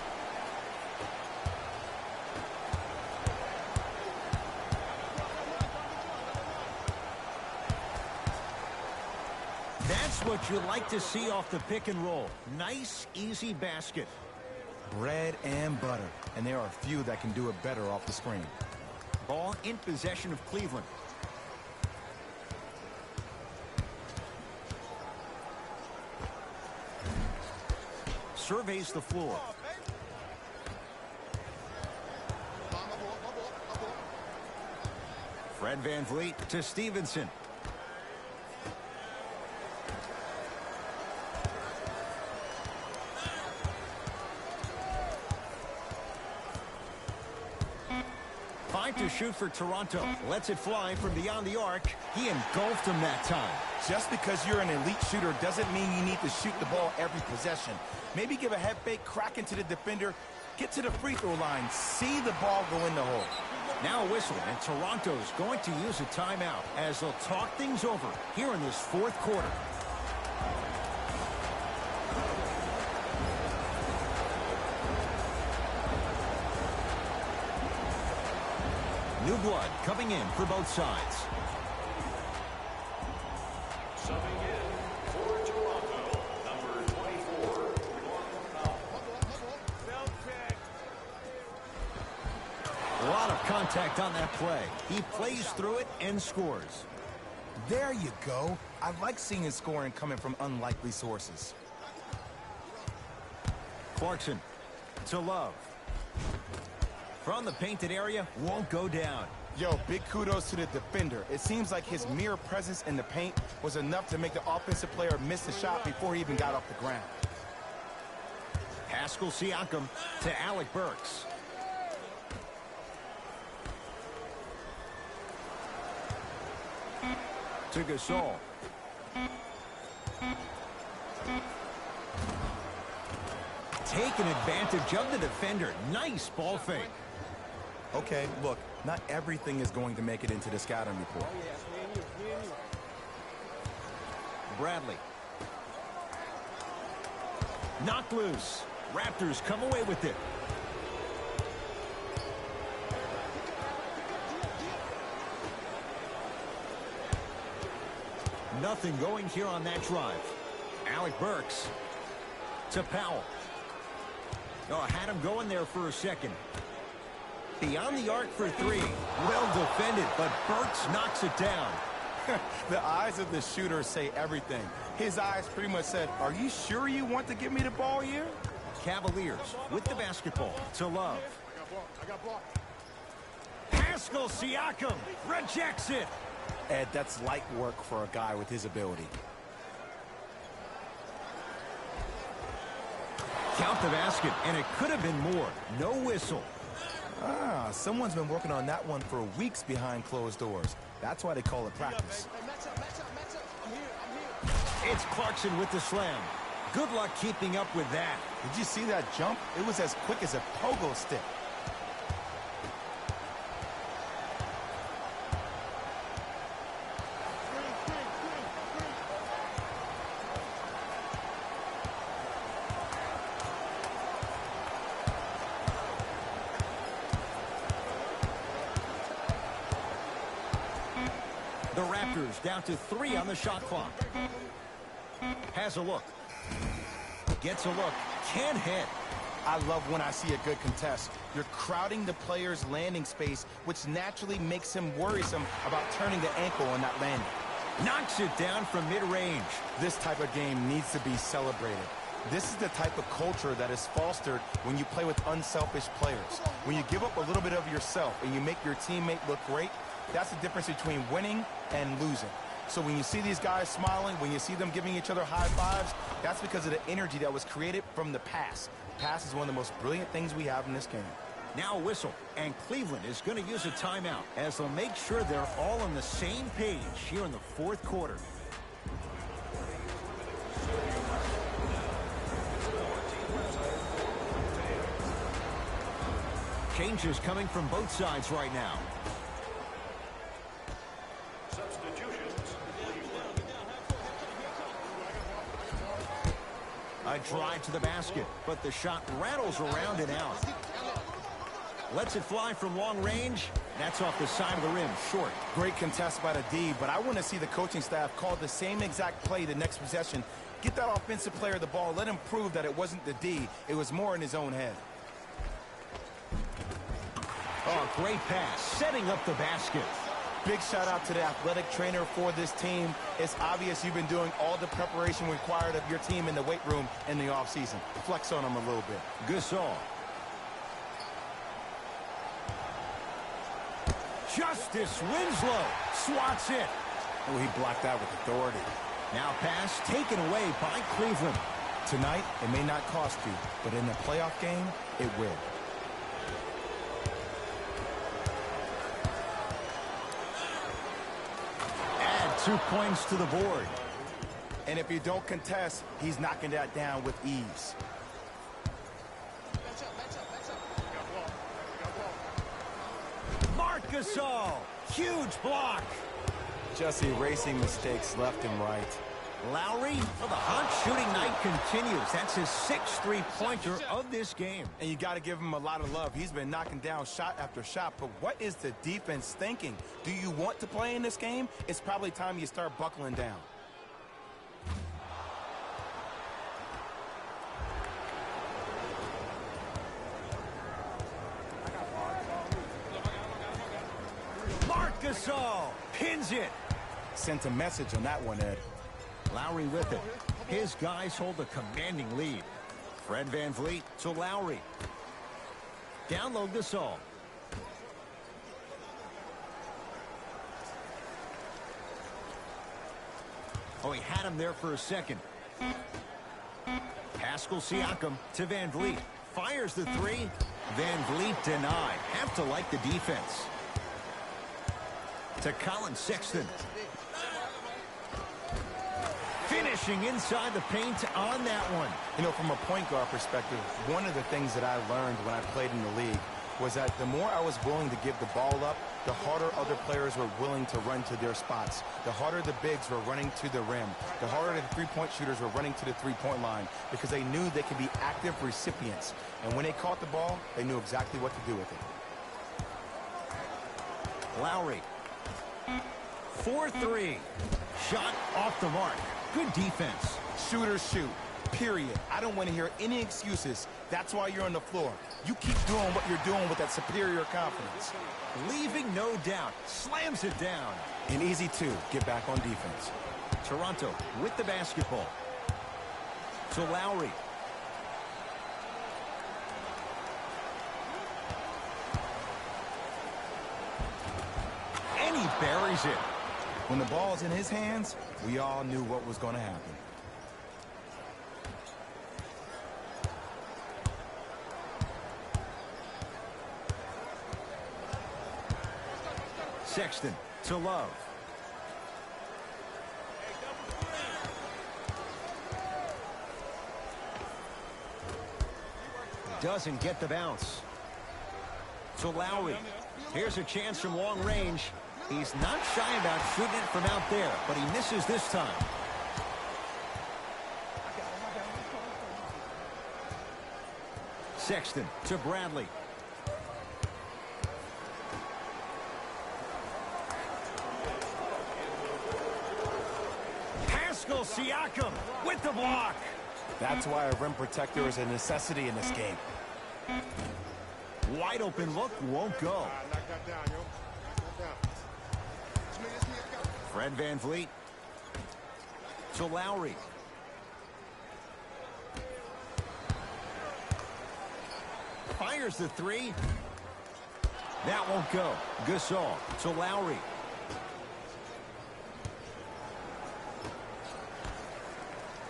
That's what you like to see off the pick and roll. Nice, easy basket. Bread and butter. And there are few that can do it better off the screen. Ball in possession of Cleveland. surveys the floor. Fred VanVleet to Stevenson. Five to shoot for Toronto. Lets it fly from beyond the arc. He engulfed him that time. Just because you're an elite shooter doesn't mean you need to shoot the ball every possession. Maybe give a head fake, crack into the defender, get to the free throw line, see the ball go in the hole. Now a whistle, and Toronto's going to use a timeout as they'll talk things over here in this fourth quarter. New blood coming in for both sides. Subbing in for Toronto, number 24, A lot of contact on that play. He plays through it and scores. There you go. I like seeing scoring coming from unlikely sources. Clarkson to Love. From the painted area, won't go down. Yo, big kudos to the defender. It seems like his mere presence in the paint was enough to make the offensive player miss the shot before he even got off the ground. Pascal Siakam to Alec Burks. To Gasol. Taking advantage of the defender. Nice ball fake. Okay, look, not everything is going to make it into the scouting report. Bradley. Knocked loose. Raptors come away with it. Nothing going here on that drive. Alec Burks to Powell. Oh, had him going there for a second. Beyond the arc for three. Well defended, but Burks knocks it down. The eyes of the shooter say everything. His eyes pretty much said, "Are you sure you want to give me the ball here?" Cavaliers with the basketball to Love. Pascal Siakam rejects it. Ed, that's light work for a guy with his ability. Count the basket, and it could have been more. No whistle. Ah, someone's been working on that one for weeks behind closed doors. That's why they call it practice. It's Clarkson with the slam. Good luck keeping up with that. Did you see that jump? It was as quick as a pogo stick. The Raptors down to 3 on the shot clock. Has a look. Gets a look. Can't hit. I love when I see a good contest. You're crowding the player's landing space, which naturally makes him worrisome about turning the ankle on that landing. Knocks it down from mid-range. This type of game needs to be celebrated. This is the type of culture that is fostered when you play with unselfish players. When you give up a little bit of yourself and you make your teammate look great, that's the difference between winning and losing. So when you see these guys smiling, when you see them giving each other high fives, that's because of the energy that was created from the pass. Pass is one of the most brilliant things we have in this game. Now a whistle, and Cleveland is going to use a timeout as they'll make sure they're all on the same page here in the fourth quarter. Changes coming from both sides right now. substitutions. A drive to the basket, but the shot rattles around and out. Lets it fly from long range. That's off the side of the rim, short. Great contest by the D, but I want to see the coaching staff call the same exact play the next possession. Get that offensive player the ball. Let him prove that it wasn't the D. It was more in his own head. Oh, great pass, setting up the basket. Big shout out to the athletic trainer for this team. It's obvious you've been doing all the preparation required of your team in the weight room in the offseason. Flex on them a little bit. Gasol. Justice Winslow swats it. Oh, he blocked that with authority. Now pass taken away by Cleveland. Tonight, it may not cost you, but in a playoff game, it will. Add 2 points to the board. And if you don't contest, he's knocking that down with ease. Marc Gasol, huge block. Just erasing mistakes left and right. Lowry, well, the hot shooting night continues. That's his 6th three-pointer of this game. And you got to give him a lot of love. He's been knocking down shot after shot. But what is the defense thinking? Do you want to play in this game? It's probably time you start buckling down. Marc Gasol pins it. Sent a message on that one, Ed. Lowry with it. His guys hold a commanding lead. Fred VanVleet to Lowry. Download Gasol. Oh, he had him there for a second. Pascal Siakam to VanVleet. Fires the three. VanVleet denied. Have to like the defense. To Colin Sexton. Finishing inside the paint on that one. You know, from a point guard perspective, one of the things that I learned when I played in the league was that the more I was willing to give the ball up, the harder other players were willing to run to their spots. The harder the bigs were running to the rim. The harder the three-point shooters were running to the three-point line because they knew they could be active recipients. And when they caught the ball, they knew exactly what to do with it. Lowry. 4-3. Shot off the mark. Good defense. Shooters shoot, period. I don't want to hear any excuses. That's why you're on the floor. You keep doing what you're doing with that superior confidence. Leaving no doubt. Slams it down. And easy, too. Get back on defense. Toronto with the basketball. To Lowry. And he buries it. When the ball's in his hands, we all knew what was going to happen. Sexton to Love. Doesn't get the bounce. To Lowry. Here's a chance from long range. He's not shy about shooting it from out there, but he misses this time. Sexton to Bradley. Pascal Siakam with the block. That's why a rim protector is a necessity in this game. Wide open look won't go. Fred VanVleet to Lowry. Fires the three. That won't go. Gasol to Lowry.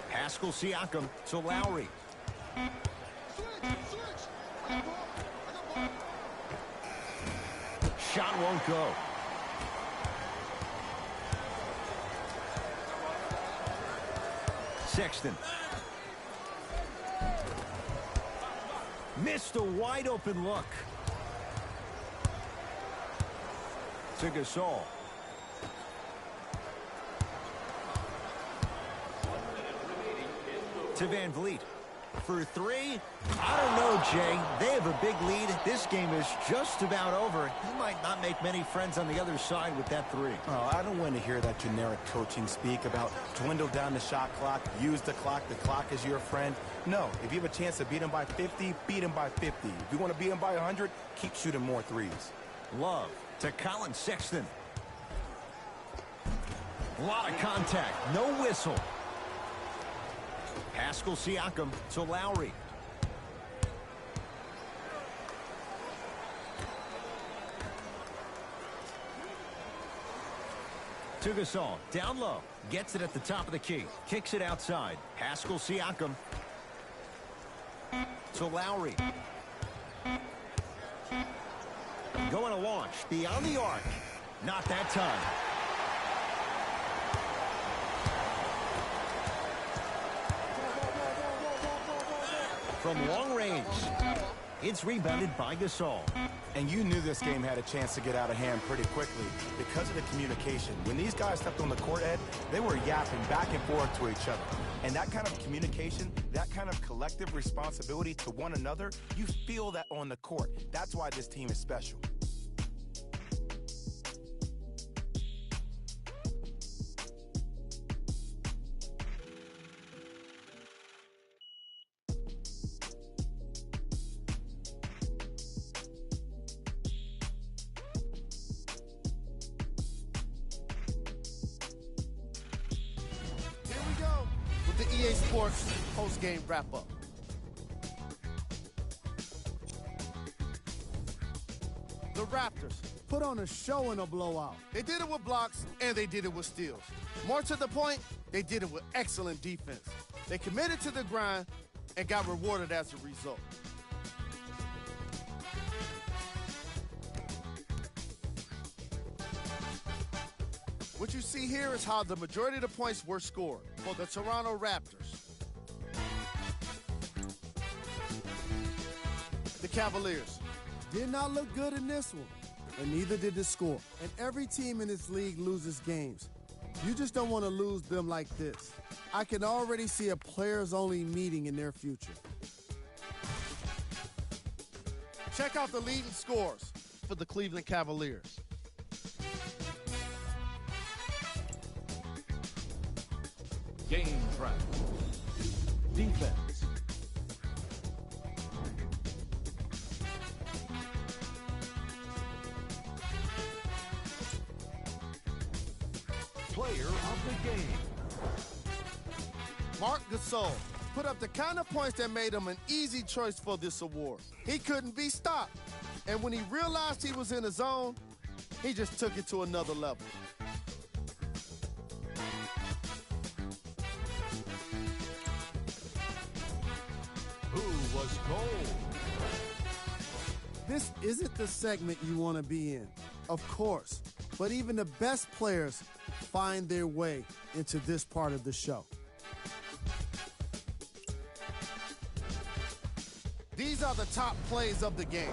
Pascal Siakam to Lowry. Shot won't go. Sexton. Missed a wide open look. To Gasol. To VanVleet. For three? I don't know, Jay. They have a big lead. This game is just about over. He might not make many friends on the other side with that three. Oh, I don't want to hear that generic coaching speak about dwindle down the shot clock, use the clock is your friend. No, if you have a chance to beat him by 50, beat him by 50. If you want to beat him by 100, keep shooting more threes. Love to Colin Sexton. A lot of contact, no whistle. Pascal Siakam to Lowry. To Gasol, down low, gets it at the top of the key, kicks it outside. Pascal Siakam to Lowry. Going to launch, beyond the arc. Not that time. From long range, it's rebounded by Gasol. And you knew this game had a chance to get out of hand pretty quickly because of the communication. When these guys stepped on the court, Ed, they were yapping back and forth to each other. And that kind of communication, that kind of collective responsibility to one another, you feel that on the court. That's why this team is special. EA Sports post-game wrap-up. The Raptors put on a show in a blowout. They did it with blocks, and they did it with steals. More to the point, they did it with excellent defense. They committed to the grind and got rewarded as a result. What you see here is how the majority of the points were scored for the Toronto Raptors. The Cavaliers did not look good in this one, and neither did the score. And every team in this league loses games. You just don't want to lose them like this. I can already see a players-only meeting in their future. Check out the leading scores for the Cleveland Cavaliers. Game track. Defense. Player of the game. Marc Gasol put up the kind of points that made him an easy choice for this award. He couldn't be stopped. And when he realized he was in the zone, he just took it to another level. Who was gold? This isn't the segment you want to be in, of course, but even the best players find their way into this part of the show. These are the top plays of the game.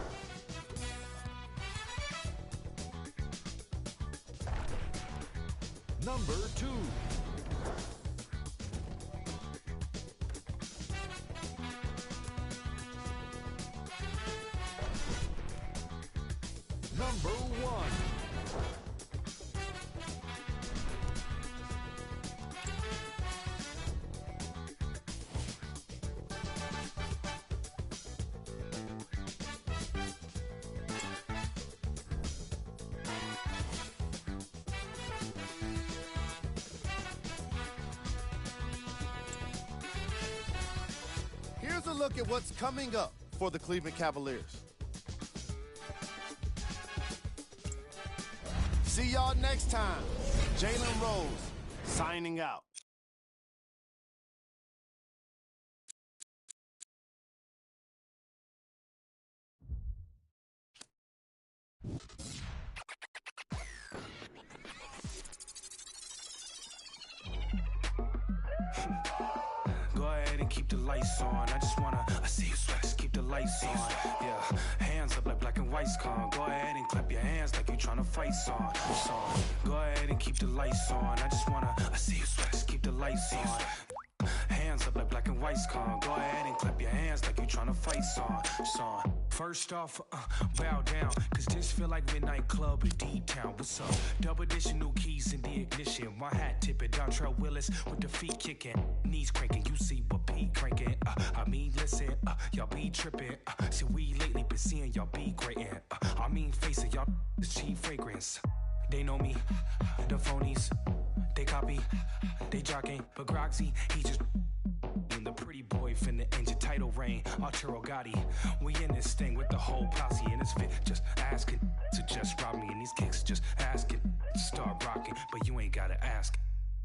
Number 2. Number 1. Here's a look at what's coming up for the Cleveland Cavaliers. See y'all next time. Jalen Rose signing out. Go ahead and keep the lights on. I just wanna, I see you sweat, just keep the lights on. Yeah, hands up like black and white's con. Go ahead and clap your hands like you tryna fight song. Go ahead and keep the lights on. I just wanna, I see you sweat, just keep the lights on. Hands up like black and white's con. Go ahead and clap your hands like you tryna fight song. First off, bow down, cause this feel like midnight club in D-Town. What's up? Double edition, new keys in the ignition. My hat tipping, Dontrell Willis with the feet kicking. Knees cranking, you see what Pete cranking. I mean, listen, y'all be tripping. See, we lately been seeing y'all be grating. I mean, face it, y'all, the cheap fragrance. They know me, the phonies. They copy, they jocking, but Groxy, he just the pretty boy finna end your title reign. Arturo Gotti, we in this thing with the whole posse, and it's fit just asking to just rob me, and these kicks just asking to start rocking, but you ain't gotta ask,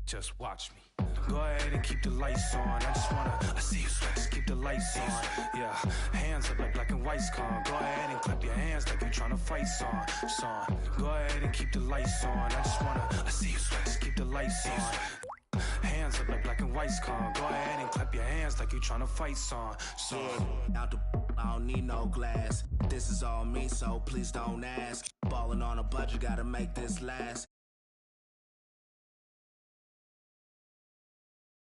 just watch me. Go ahead and keep the lights on. I just wanna, I see you sweat, just keep the lights on. Yeah, hands up like black and white's con. Go ahead and clap your hands like you tryna fight song. Go ahead and keep the lights on. I just wanna, I see you sweat, just keep the lights on. Hands up like black and white's con. Go ahead and clap your hands like you tryna fight song. Out the I don't need no glass. This is all me, so please don't ask. Ballin' on a budget, gotta make this last.